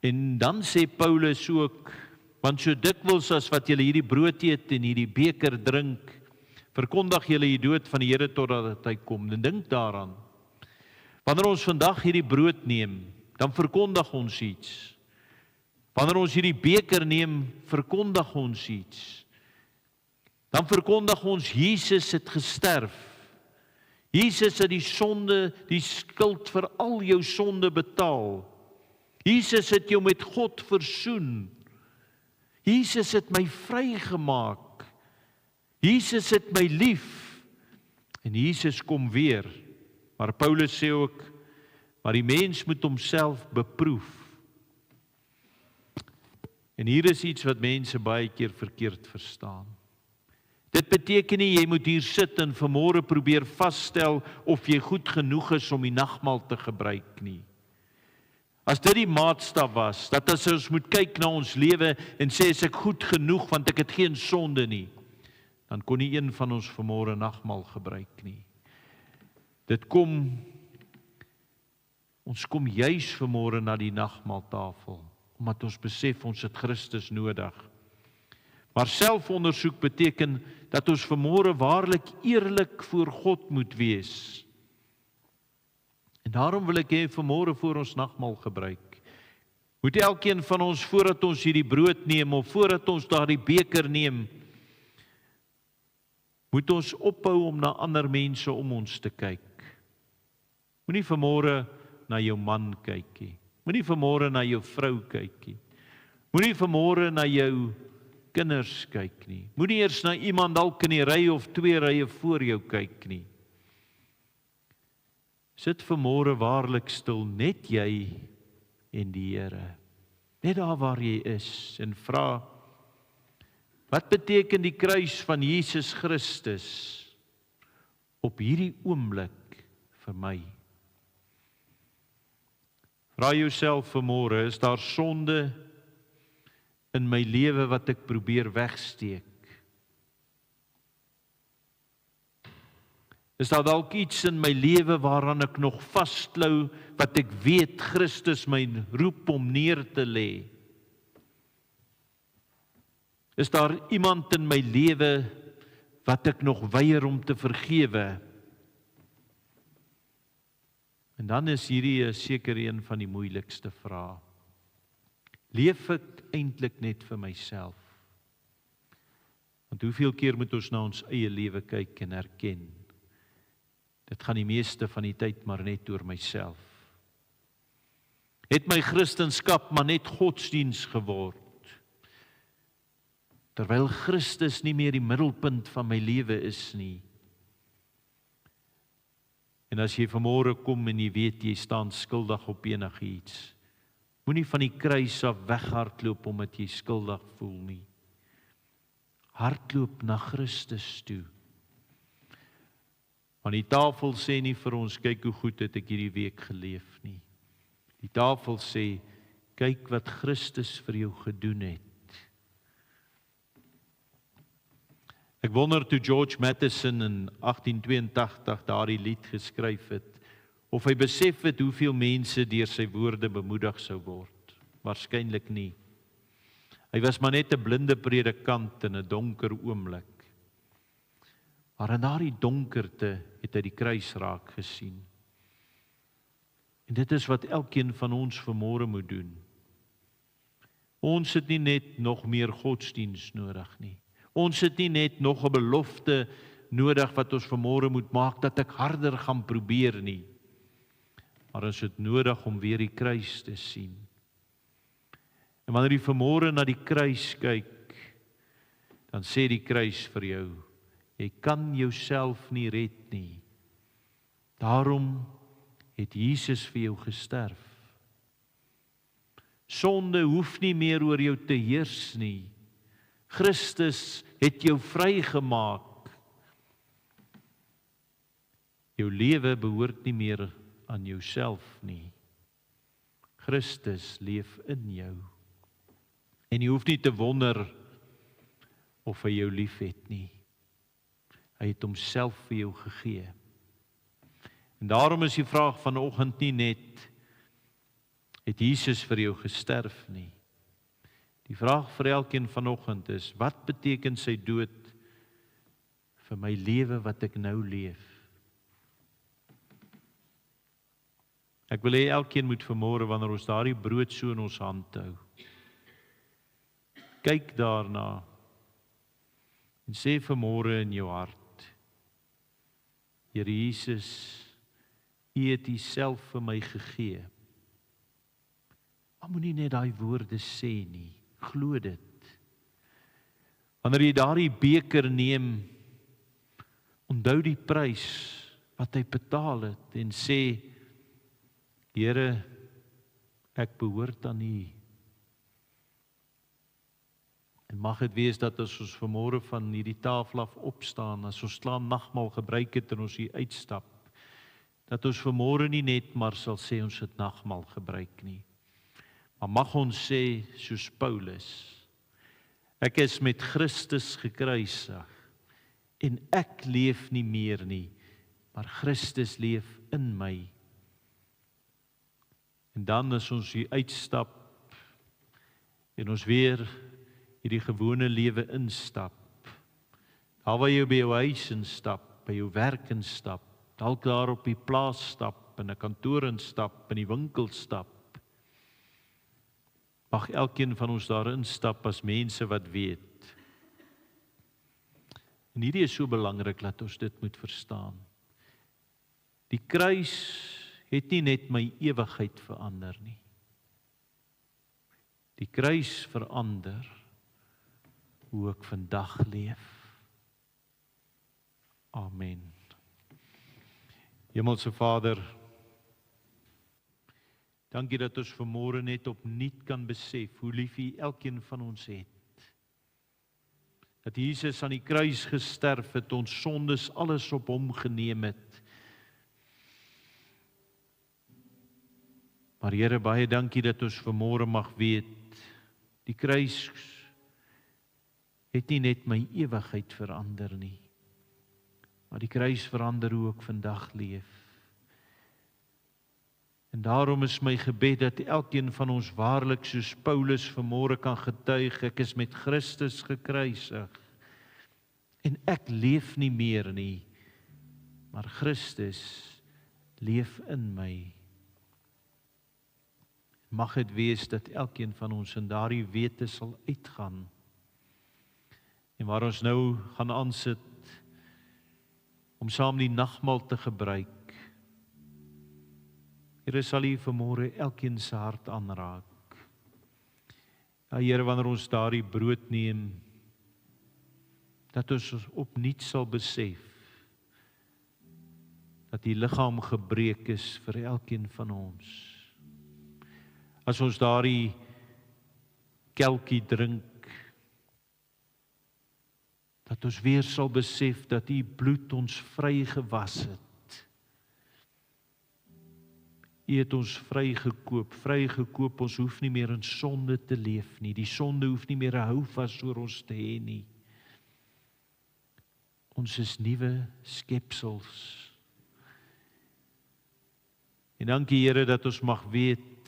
S4: En dan sê Paulus ook, want so dikwels as wat julle hierdie brood eet en hierdie beker drink, verkondig julle die dood van die Here totdat hy kom. En dink daaraan, wanneer ons vandag hierdie brood neem, dan verkondig ons iets. Wanneer ons hierdie beker neem, verkondig ons iets. Dan verkondig ons, Jesus het gesterf. Jesus het die sonde, die skuld vir al jou sonde betaal. Jesus het jou met God versoen. Jesus het my vrygemaak. Jesus het my lief. En Jesus kom weer. Maar Paulus sê ook, maar die mens moet homself beproef. En hier is iets wat mense baie keer verkeerd verstaan. Dit beteken nie, jy moet hier sit en vanmôre probeer vasstel of jy goed genoeg is om die nagmaal te gebruik nie. As dit die maatstaf was, dat as ons moet kyk na ons lewe en sê, is ek goed genoeg, want ek het geen sonde nie, dan kon nie een van ons vanmôre nagmaal gebruik nie. Ons kom juis vanmôre na die nagmaaltafel, omdat ons besef ons het Christus nodig. Maar selfondersoek beteken dat ons vanmôre waarlik eerlik voor God moet wees. En daarom wil ek hê vanmôre voor ons nagmaal gebruik, moet elkeen van ons, voordat ons hierdie brood neem, of voordat ons daardie beker neem, moet ons ophou om na ander mense om ons te kyk. Moenie vanmôre na jou man kyk nie. Moenie vanmôre na jou vrou kyk nie. Moenie vanmôre na jou kinders kyk nie. Moenie eers na iemand dalk in die ry of 2 rye voor jou kyk nie. Sit vanmôre waarlik stil, net jy en die Here. Net daar waar jy is, en vra, wat beteken die kruis van Jesus Christus op hierdie oomblik vir my? Vra jouself vanmôre, is daar sonde in my lewe wat ek probeer wegsteek? Is daar dalk iets in my lewe waaraan ek nog vasklou, wat ek weet Christus my roep om neer te lê? Is daar iemand in my lewe wat ek nog weier om te vergewe? En dan is hierdie seker een van die moeilikste vrae. Leef ek eintlik net vir myself? Want hoeveel keer moet ons na ons eie lewe kyk en erken, dit gaan die meeste van die tyd maar net oor myself. Het my Christendom maar net godsdiens geword, terwyl Christus nie meer die middelpunt van my lewe is nie. En as jy vanmôre kom en jy weet jy staan skuldig op enigiets, moenie van die kruis af weghardloop omdat jy skuldig voel nie. Hardloop na Christus toe. Want die tafel sê nie vir ons, kyk hoe goed het ek hierdie week geleef nie. Die tafel sê, kyk wat Christus vir jou gedoen het. Ek wonder toe George Matheson in 1882 daardie lied geskryf het, of hy besef het hoeveel mense deur sy woorde bemoedig sou word. Waarskynlik nie. Hy was maar net 'n blinde predikant in 'n donker oomblik. Maar in daardie donkerte het hy die kruis raak gesien. En dit is wat elkeen van ons vanmôre moet doen. Ons het nie net nog meer godsdiens nodig nie. Ons het nie net nog 'n belofte nodig wat ons vanmôre moet maak, dat ek harder gaan probeer nie. Maar ons het nodig om weer die kruis te sien. En wanneer jy vanmôre na die kruis kyk, dan sê die kruis vir jou, jy kan jouself nie red nie. Daarom het Jesus vir jou gesterf. Sonde hoef nie meer oor jou te heers nie. Christus het jou vrygemaak. Jou lewe behoort nie meer aan jouself nie. Christus leef in jou. En jy hoef nie te wonder of hy jou liefhet nie. Hy het homself vir jou gegee. En daarom is die vraag vanoggend nie net, het Jesus vir jou gesterf nie. Die vraag vir elkeen vanoggend is, wat beteken sy dood vir my lewe wat ek nou leef? Ek wil hê elkeen moet vanmôre, wanneer ons daardie brood so in ons hand hou, kyk daarna en sê vanmôre in jou hart, Here Jesus, U het Uself vir my gegee. Maar moenie net daai woorde sê nie, glo dit. Wanneer jy daardie beker neem, onthou die prys wat hy betaal het en sê, Here, ek behoort aan U. En mag dit wees dat as ons vanmôre van hierdie tafel af opstaan, as ons klaar nagmaal gebruik het en ons hier uitstap, dat ons vanmôre nie net maar sal sê ons het nagmaal gebruik nie. Maar mag ons sê, soos Paulus, ek is met Christus gekruisig en ek leef nie meer nie, maar Christus leef in my. En dan as ons hier uitstap en ons weer hierdie gewone lewe instap, daar waar jy by jou huis instap, by jou werk instap, dalk daar op die plaas stap, in 'n kantoor instap, in die winkel stap, mag elkeen van ons daarin stap as mense wat weet. En hierdie is so belangrik dat ons dit moet verstaan. Die kruis het nie net my ewigheid verander nie. Die kruis verander hoe ek vandag leef. Amen. Hemelse Vader, dankie dat ons vanmôre net opnuut kan besef hoe lief U elkeen van ons het. Dat Jesus aan die kruis gesterf het, ons sondes alles op hom geneem het. Maar Here, baie dankie dat ons vanmôre mag weet, die kruis het nie net my ewigheid verander nie, maar die kruis verander hoe ek vandag leef. En daarom is my gebed dat elkeen van ons waarlik soos Paulus vanmôre kan getuig, ek is met Christus gekruisig en ek leef nie meer nie, maar Christus leef in my. Mag dit wees dat elkeen van ons in daardie wete sal uitgaan. En waar ons nou gaan aansit om saam die nagmaal te gebruik. Here, sal U vanmôre elkeen se hart aanraak. Ja, Here, wanneer ons daardie brood neem, dat ons opnuut sal besef dat die liggaam gebreek is vir elkeen van ons. As ons daardie kelkie drink, dat ons weer sal besef dat U bloed ons vry gewas het. U het ons vrygekoop, ons hoef nie meer in sonde te leef nie, die sonde hoef nie meer 'n houvas oor ons te hê nie. Ons is nuwe skepsels. En dankie Here dat ons mag weet,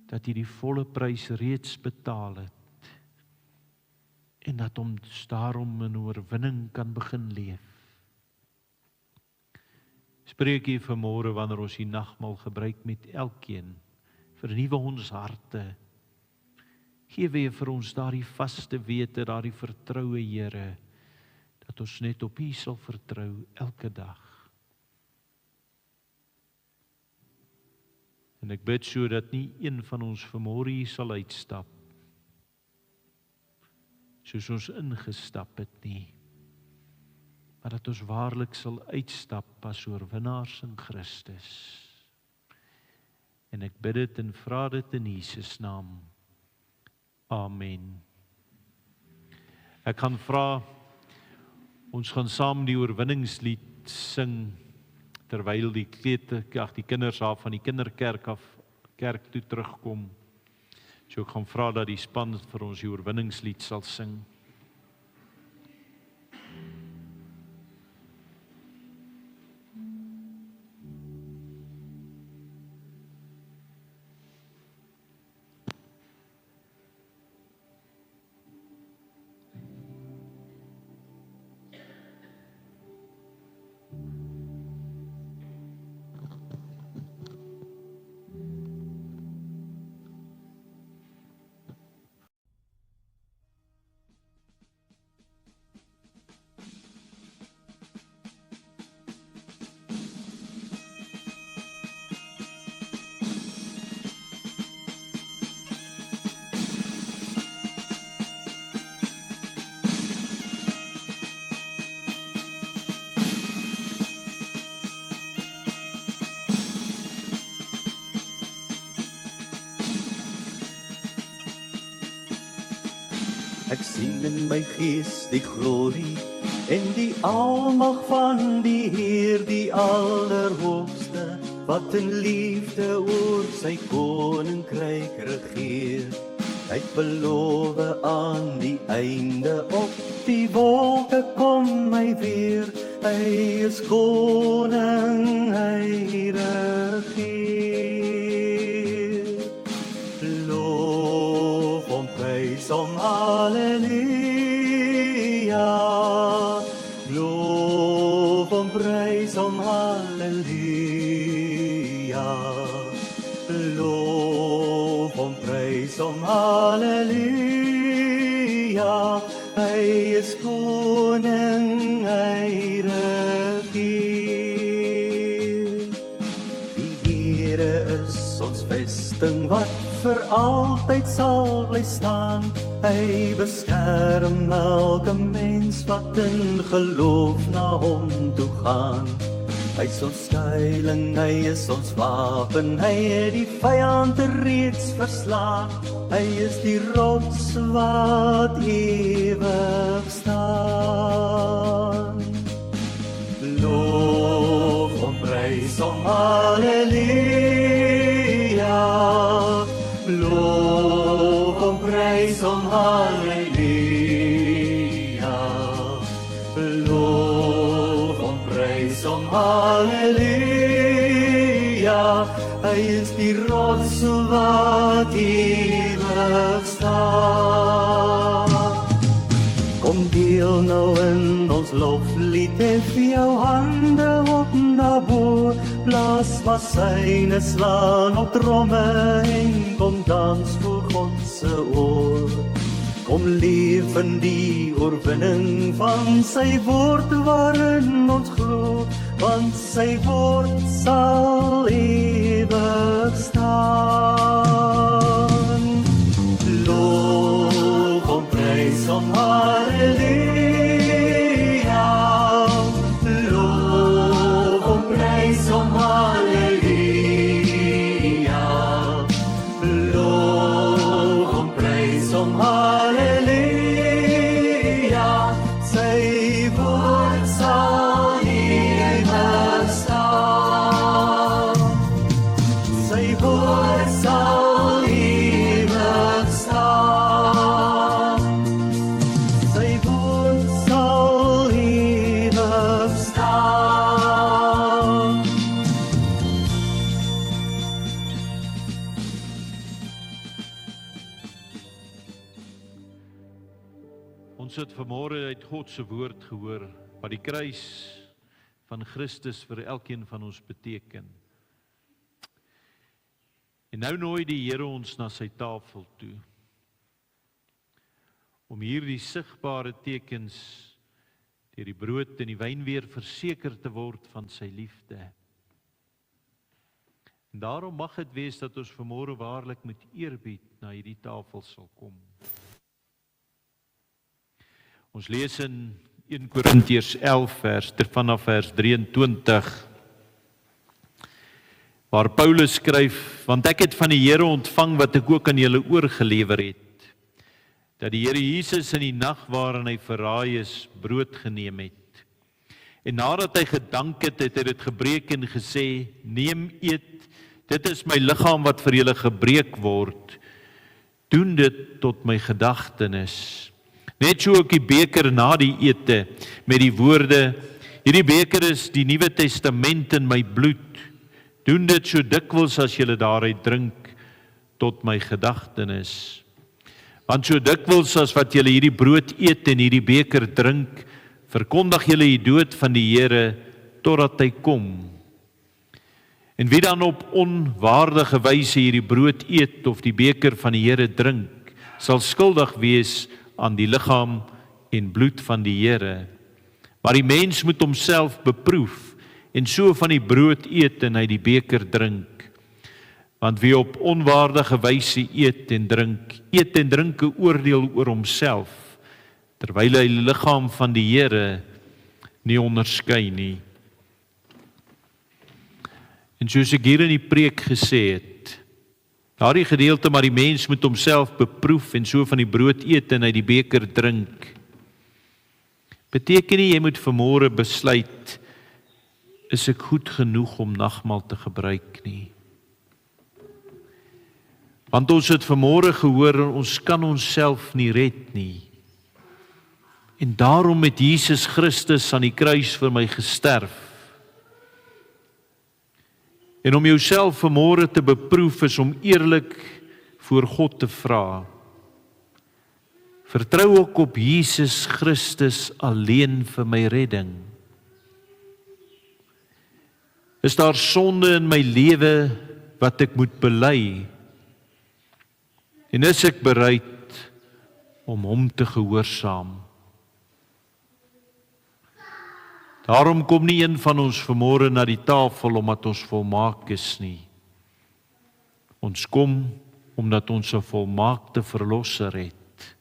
S4: dat U die volle prys reeds betaal het, en dat ons daarom in oorwinning kan begin leef. Spreek U vanmôre wanneer ons die nagmaal gebruik met elkeen, vernuwe ons harte, gee weer vir ons daardie vaste wete, daardie vertroue Here, dat ons net op U sal vertrou elke dag. En ek bid so dat nie een van ons vanmôre hier sal uitstap, soos ons ingestap het nie, maar dat ons waarlik sal uitstap as oorwinnaars in Christus. En ek bid dit en vra dit in Jesus naam. Amen. Ek gaan vra Ons gaan saam die oorwinningslied sing terwyl die kinders af van die kinderkerk af kerk toe terugkom. So ek gaan vra dat die span vir ons die oorwinningslied sal sing.
S5: Ek sien in my gees die glorie en die almag van die Heer, die Allerhoogste, wat in liefde oor sy koninkryk regeer. Hy het beloof aan die einde op die wolke kom hy weer. Hy is koning, hy regeer. Loof hom, prys hom, halleluja. Loof hom, prys hom, halleluja. Loof hom, prys hom, halleluja. Hy is koning, hy regeer. Die Here is ons vesting wat vir altyd sal bly staan. Hy beskerm elke mens wat in geloof na hom toe gaan. Hy is ons skuiling, hy is ons wapen, hy het die vyand reeds verslaan. Hy is die rots wat ewig staan. Loof hom, prys hom, halleluja. Loof hom, prys hom, halleluja. Loof hom, prys hom, halleluja. Hy is die rots wat ewig staan. Kom deel nou in ons loflied, hef jou hande op na bo, blaas massyne, slaan op tromme en kom dans voor God se oor. Kom leef in die oorwinning van sy woord waarin ons glo, want sy woord sal ewig staan. Loof hom, prys hom, halleluja. Loof hom, prys hom, halleluja. Loof hom, prys hom, halleluja. Sy woord sal ewig staan. Sy woord sal ewig staan. Sy woord sal ewig staan.
S4: Ons het vanmôre uit God se woord gehoor wat die kruis van Christus vir elkeen van ons beteken. En nou nooi die Here ons na sy tafel toe om hierdie sigbare tekens deur die brood en die wyn weer verseker te word van sy liefde. En daarom mag dit wees dat ons vanmôre waarlik met eerbied na hierdie tafel sal kom. Ons lees in 1 Korintiërs 11 vanaf vers 23, waar Paulus skryf, want ek het van die Here ontvang wat ek ook aan julle oorgelewer het, dat die Here Jesus in die nag waarin hy verraai is, brood geneem het. En nadat hy gedank het, het hy dit gebreek en gesê, neem, eet, dit is my liggaam wat vir julle gebreek word. Doen dit tot my gedagtenis. Net so ook die beker na die ete, met die woorde, hierdie beker is die Nuwe Testament in my bloed. Doen dit so dikwels as julle daaruit drink, tot my gedagtenis. Want so dikwels as wat julle hierdie brood eet en hierdie beker drink, verkondig julle die dood van die Here, totdat hy kom. En wie dan op onwaardige wyse hierdie brood eet of die beker van die Here drink, sal skuldig wees aan die liggaam en bloed van die Here. Maar die mens moet homself beproef en so van die brood eet en uit die beker drink. Want wie op onwaardige wyse eet en drink 'n oordeel oor homself, terwyl hy die liggaam van die Here nie onderskei nie. En soos ek hier in die preek gesê het, daardie gedeelte, maar die mens moet homself beproef en so van die brood eet en uit die beker drink, beteken nie jy moet vanmôre besluit, is ek goed genoeg om nagmaal te gebruik nie. Want ons het vanmôre gehoor, ons kan onsself nie red nie. En daarom het Jesus Christus aan die kruis vir my gesterf. En om jouself vanmôre te beproef is om eerlik voor God te vra. Vertrou ook op Jesus Christus alleen vir my redding. Is daar sonde in my lewe wat ek moet bely? En is ek bereid om hom te gehoorsaam? Daarom kom nie een van ons vanmôre na die tafel omdat ons volmaak is nie. Ons kom omdat ons 'n volmaakte verlosser het.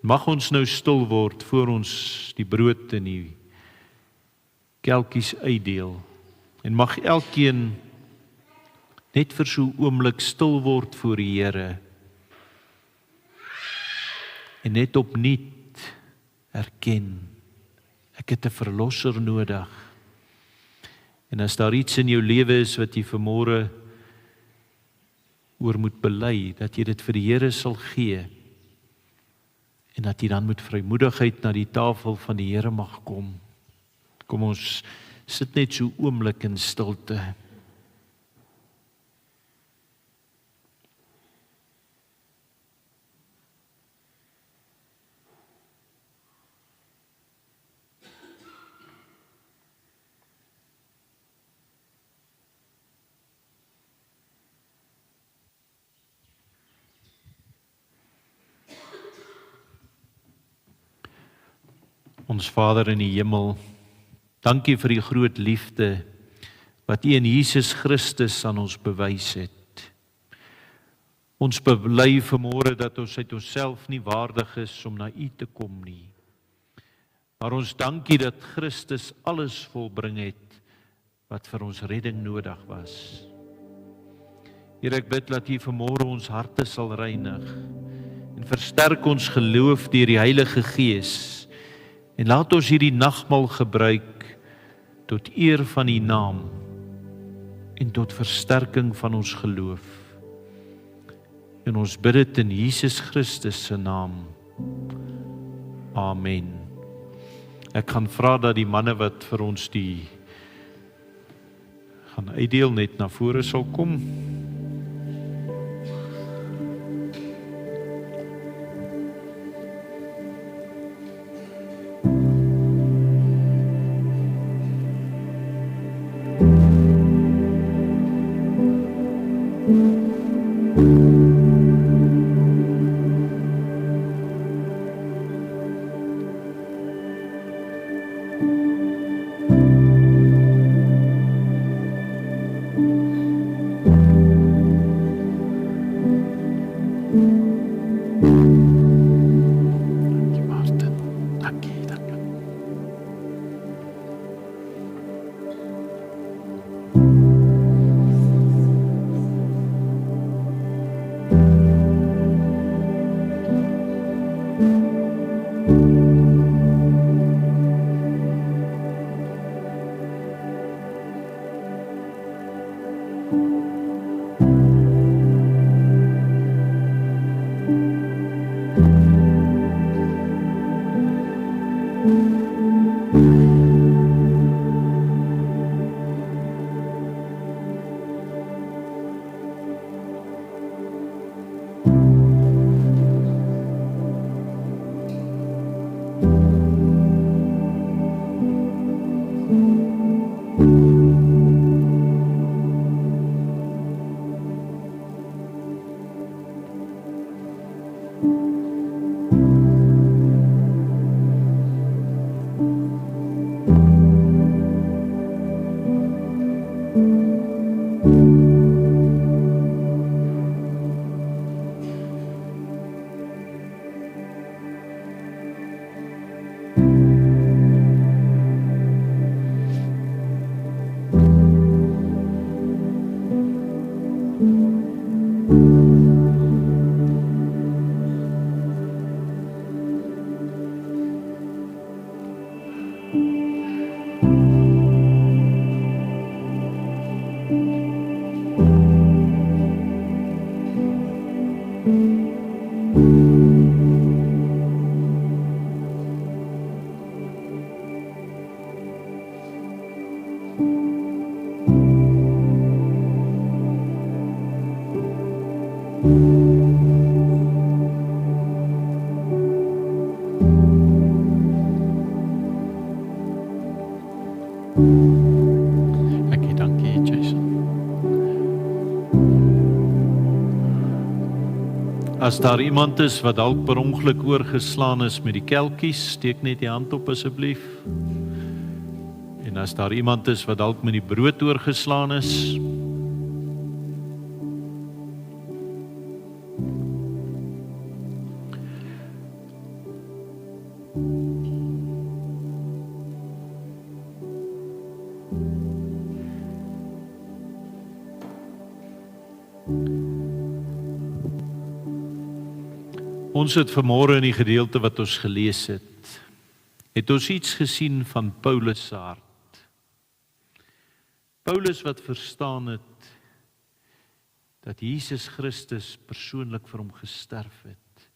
S4: Mag ons nou stil word voor ons die brood en die kelkies uitdeel. En mag elkeen net vir so 'n oomblik stil word voor die Here. En net opnuut erken, ek het 'n verlosser nodig. En as daar iets in jou lewe is wat jy vanmôre oor moet bely, dat jy dit vir die Here sal gee. En dat jy dan met vrymoedigheid na die tafel van die Here mag kom. Kom ons sit net so 'n oomblik in stilte. Ons Vader in die hemel, dankie vir die groot liefde wat U in Jesus Christus aan ons bewys het. Ons bely vanmôre dat ons uit onsself nie waardig is om na U te kom nie. Maar ons dankie dat Christus alles volbring het wat vir ons redding nodig was. Here, ek bid dat U vanmôre ons harte sal reinig en versterk ons geloof deur die Heilige Gees. En laat ons hierdie nagmaal gebruik tot eer van U naam en tot versterking van ons geloof. En ons bid dit in Jesus Christus se naam. Amen. Ek gaan vra dat die manne wat vir ons die gaan uitdeel net na vore sal kom. Dankie, Jason. As daar iemand is wat dalk per ongeluk oorgeslaan is met die kelkies, steek net die hand op asseblief. En as daar iemand is wat dalk met die brood oorgeslaan is, ons het vanmôre in die gedeelte wat ons gelees het ons iets gesien van Paulus se hart. Paulus wat verstaan het dat Jesus Christus persoonlik vir hom gesterf het.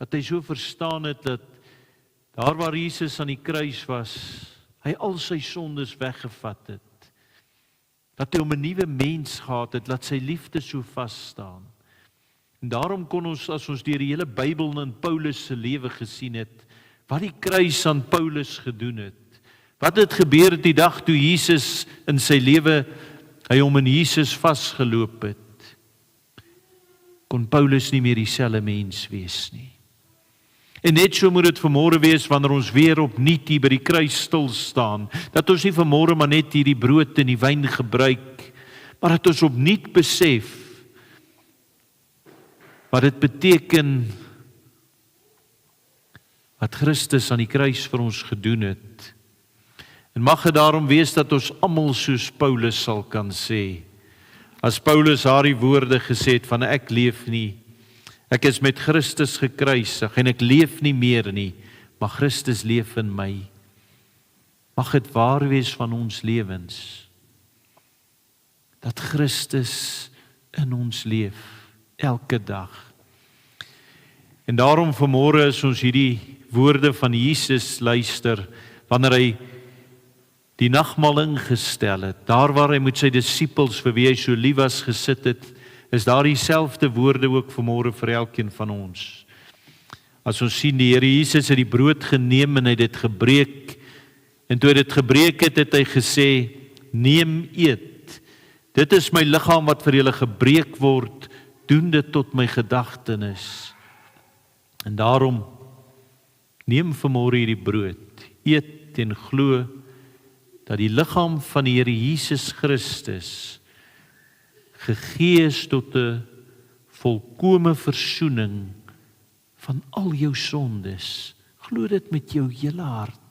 S4: Dat hy so verstaan het dat daar waar Jesus aan die kruis was, hy al sy sondes weggevat het. Dat hy hom 'n nuwe mens gehad het, laat sy liefde so vas staan. En daarom kon ons, as ons deur die hele Bybel in Paulus se lewe gesien het, wat die kruis aan Paulus gedoen het, wat het gebeur die dag toe Jesus in sy lewe, hy hom in Jesus vasgeloop het, kon Paulus nie meer dieselfde mens wees nie. En net so moet dit vanmôre wees, wanneer ons weer opnuut hier by die kruis stil staan, dat ons nie vanmôre maar net hierdie brood en die wyn gebruik, maar dat ons opnuut besef, wat dit beteken, wat Christus aan die kruis vir ons gedoen het. En mag dit daarom wees dat ons almal soos Paulus sal kan sê, as Paulus haar die woorde gesê het van ek leef nie, ek is met Christus gekruisig en ek leef nie meer nie, maar Christus leef in my. Mag dit waar wees van ons lewens, dat Christus in ons leef, elke dag. En daarom vanmôre as ons hierdie woorde van Jesus luister, wanneer hy die nagmaal ingestel het, daar waar hy met sy disippels vir wie hy so lief was gesit het, is daar dieselfde woorde ook vanmôre vir elkeen van ons. As ons sien die Here Jesus het die brood geneem en hy het dit gebreek, en toe hy dit gebreek het, het hy gesê, neem, eet. Dit is my liggaam wat vir julle gebreek word, doen dit tot my gedagtenis. En daarom, neem vanmôre hierdie brood, eet en glo, dat die liggaam van die Here Jesus Christus gegee is tot 'n volkome versoening van al jou sondes. Glo dit met jou hele hart.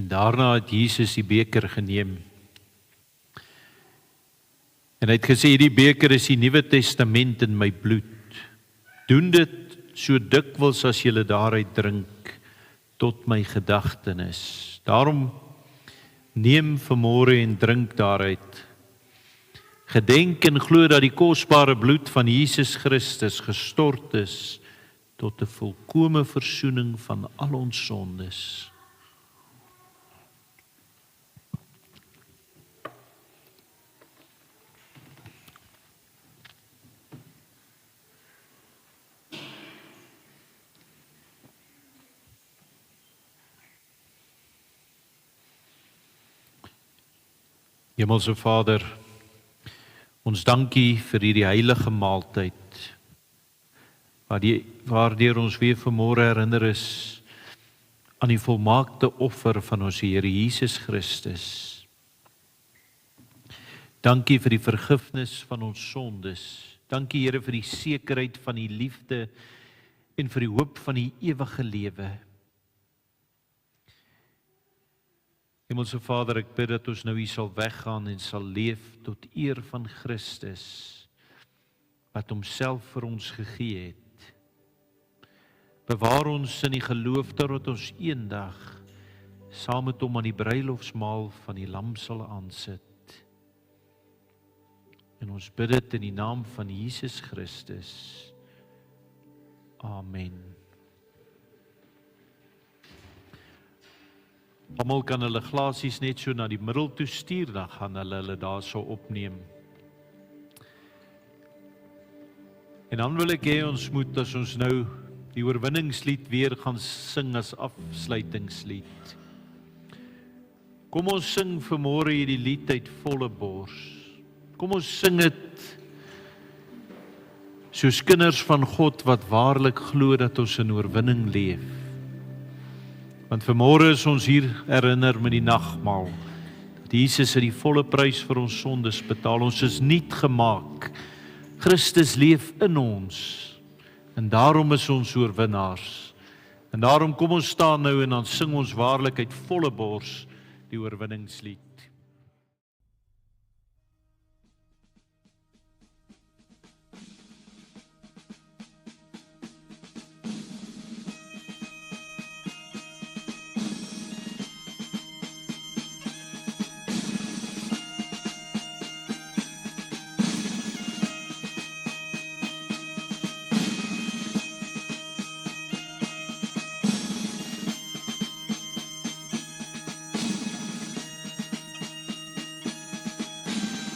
S4: En daarna het Jesus die beker geneem. En hy het gesê, hierdie beker is die Nuwe Testament in my bloed. Doen dit so dikwels as julle daaruit drink, tot my gedagtenis. Daarom neem vanmôre en drink daaruit. Gedenk en glo dat die kosbare bloed van Jesus Christus gestort is tot 'n volkome versoening van al ons sondes. Hemelse Vader, Ons dankie vir hierdie heilige maaltyd, waardeur ons weer vanmôre herinner is aan die volmaakte offer van ons Here Jesus Christus. Dankie vir die vergifnis van ons sondes. Dankie Here vir die sekerheid van die liefde en vir die hoop van die ewige lewe. Hemelse Vader, ek bid dat ons nou hier sal weggaan en sal leef tot eer van Christus, wat homself vir ons gegee het. Bewaar ons in die geloof dat ons eendag saam met hom aan die bruilofsmaal van die Lam sal aansit. En ons bid dit in die naam van Jesus Christus. Amen. Almal kan hulle glasies net so na die middel toe stuur, dan gaan hulle daar so opneem. En dan wil ek hê ons moet, as ons nou die oorwinningslied weer gaan sing as afsluitingslied. Kom ons sing vanmôre hierdie lied uit volle bors. Kom ons sing dit soos kinders van God wat waarlik glo dat ons in oorwinning leef. Want vanmôre is ons hier herinner met die nagmaal dat Jesus het die volle prys vir ons sondes betaal. Ons is nuut gemaak. Christus leef in ons. En daarom is ons oorwinnaars. En daarom kom ons staan nou en dan sing ons waarlik uit volle bors die oorwinningslied.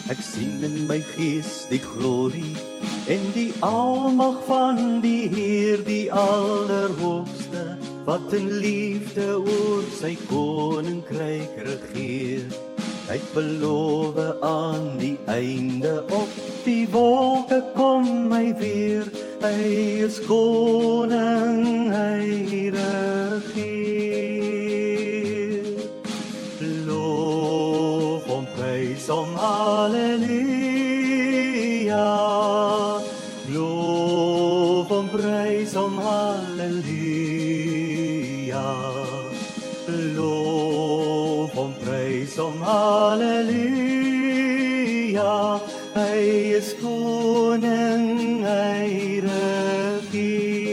S5: Ek sien in my gees die glorie en die almag van die Heer, die Allerhoogste, wat in liefde oor sy koninkryk regeer. Hy het beloof aan die einde op die wolke kom hy weer. Hy is koning, hy regeer. Loof hom, prys hom, halleluja. Loof hom, prys hom, halleluja. Loof hom, prys hom, halleluja. Hy is koning, hy regeer.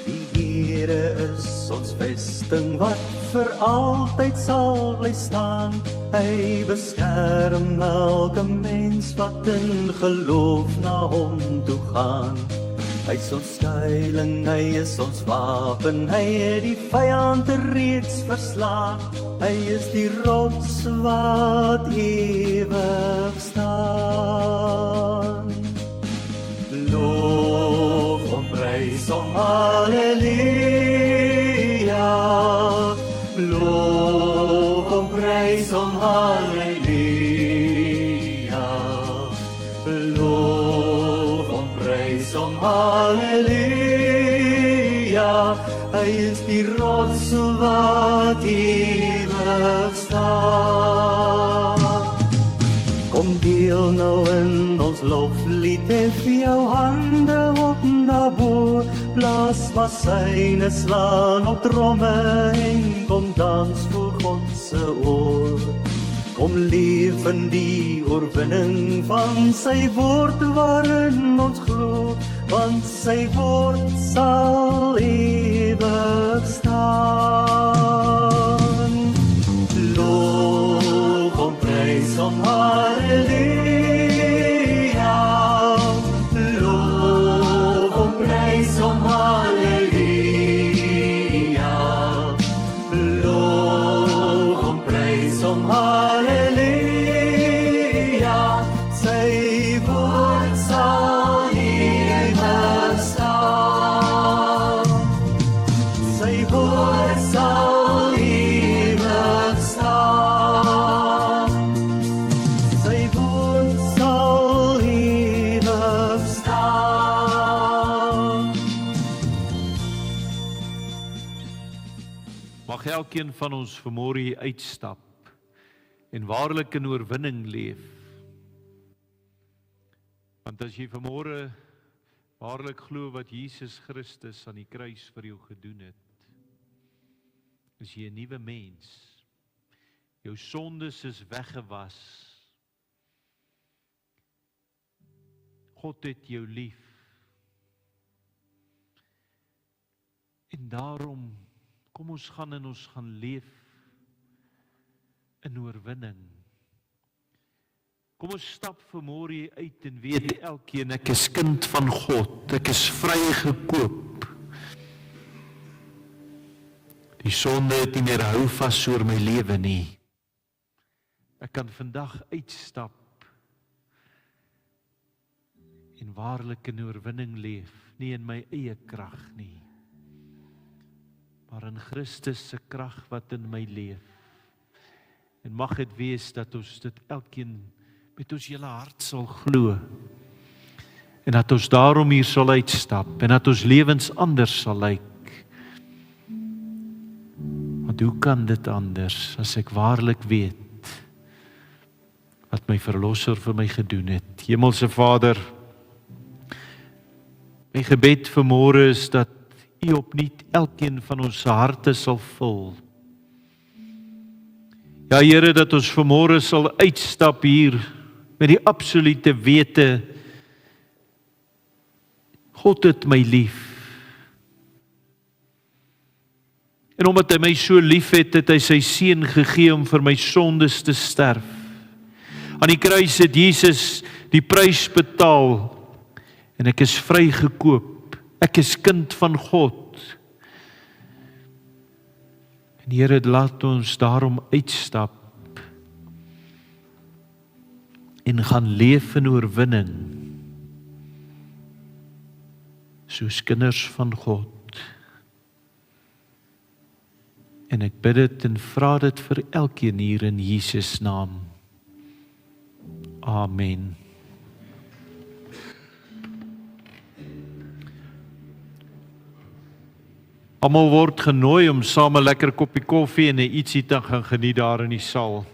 S5: Die Here is ons vesting wat vir altyd sal bly staan. Hy beskerm elke mens wat in geloof na hom toe gaan. Hy is ons skuiling, hy is ons wapen, hy het die vyand reeds verslaan. Hy is die rots wat ewig staan. Loof hom, prys hom, halleluja. Loof hom, prys hom, halleluja. Loof hom, prys hom, halleluja. Hy is die rots wat ewig staan. Kom deel nou in ons loflied, hef jou hande op na bo, blaas massyne, slaan op tromme en kom dans voor God se oor. Kom leef in die oorwinning van sy woord waarin ons glo, want sy woord sal ewig staan. Loof hom, prys hom, halleluja. Loof hom, prys hom, halleluja. Loof hom, prys hom, halleluja. Sy woord sal ewig staan. Sy woord sal ewig staan. Sy
S4: elkeen van ons vanmôre hier uitstap en waarlik in oorwinning leef. Want as jy vanmôre waarlik glo wat Jesus Christus aan die kruis vir jou gedoen het, is jy 'n nuwe mens. Jou sondes is weggewas. God het jou lief. En daarom, kom ons gaan en ons gaan leef in oorwinning. Kom ons stap vanmôre hier uit en weet elkeen, ek is kind van God, ek is vrygekoop. Die sonde het nie meer hou vas oor my lewe nie. Ek kan vandag uitstap en waarlik in oorwinning leef, nie in my eie krag nie, maar in Christus se krag wat in my leef. En mag dit wees dat ons dit elkeen met ons hele hart sal glo, en dat ons daarom hier sal uitstap, en dat ons lewens anders sal lyk. Want hoe kan dit anders, as ek waarlik weet, wat my verlosser vir my gedoen het. Hemelse Vader, my gebed vanmôre is dat U opnuut elkeen van ons harte sal vul. Ja Here, dat ons vanmôre sal uitstap hier met die absolute wete, God het my lief. En omdat hy my so lief het, het hy sy seun gegee om vir my sondes te sterf. Aan die kruis het Jesus die prys betaal, en ek is vrygekoop, ek is kind van God. En Here, laat ons daarom uitstap, en gaan leef in oorwinning, soos kinders van God. En ek bid dit en vra dit vir elkeen hier in Jesus naam. Amen. Almal word genooi om saam 'n lekker koppie koffie en 'n ietsie te gaan geniet daar in die saal.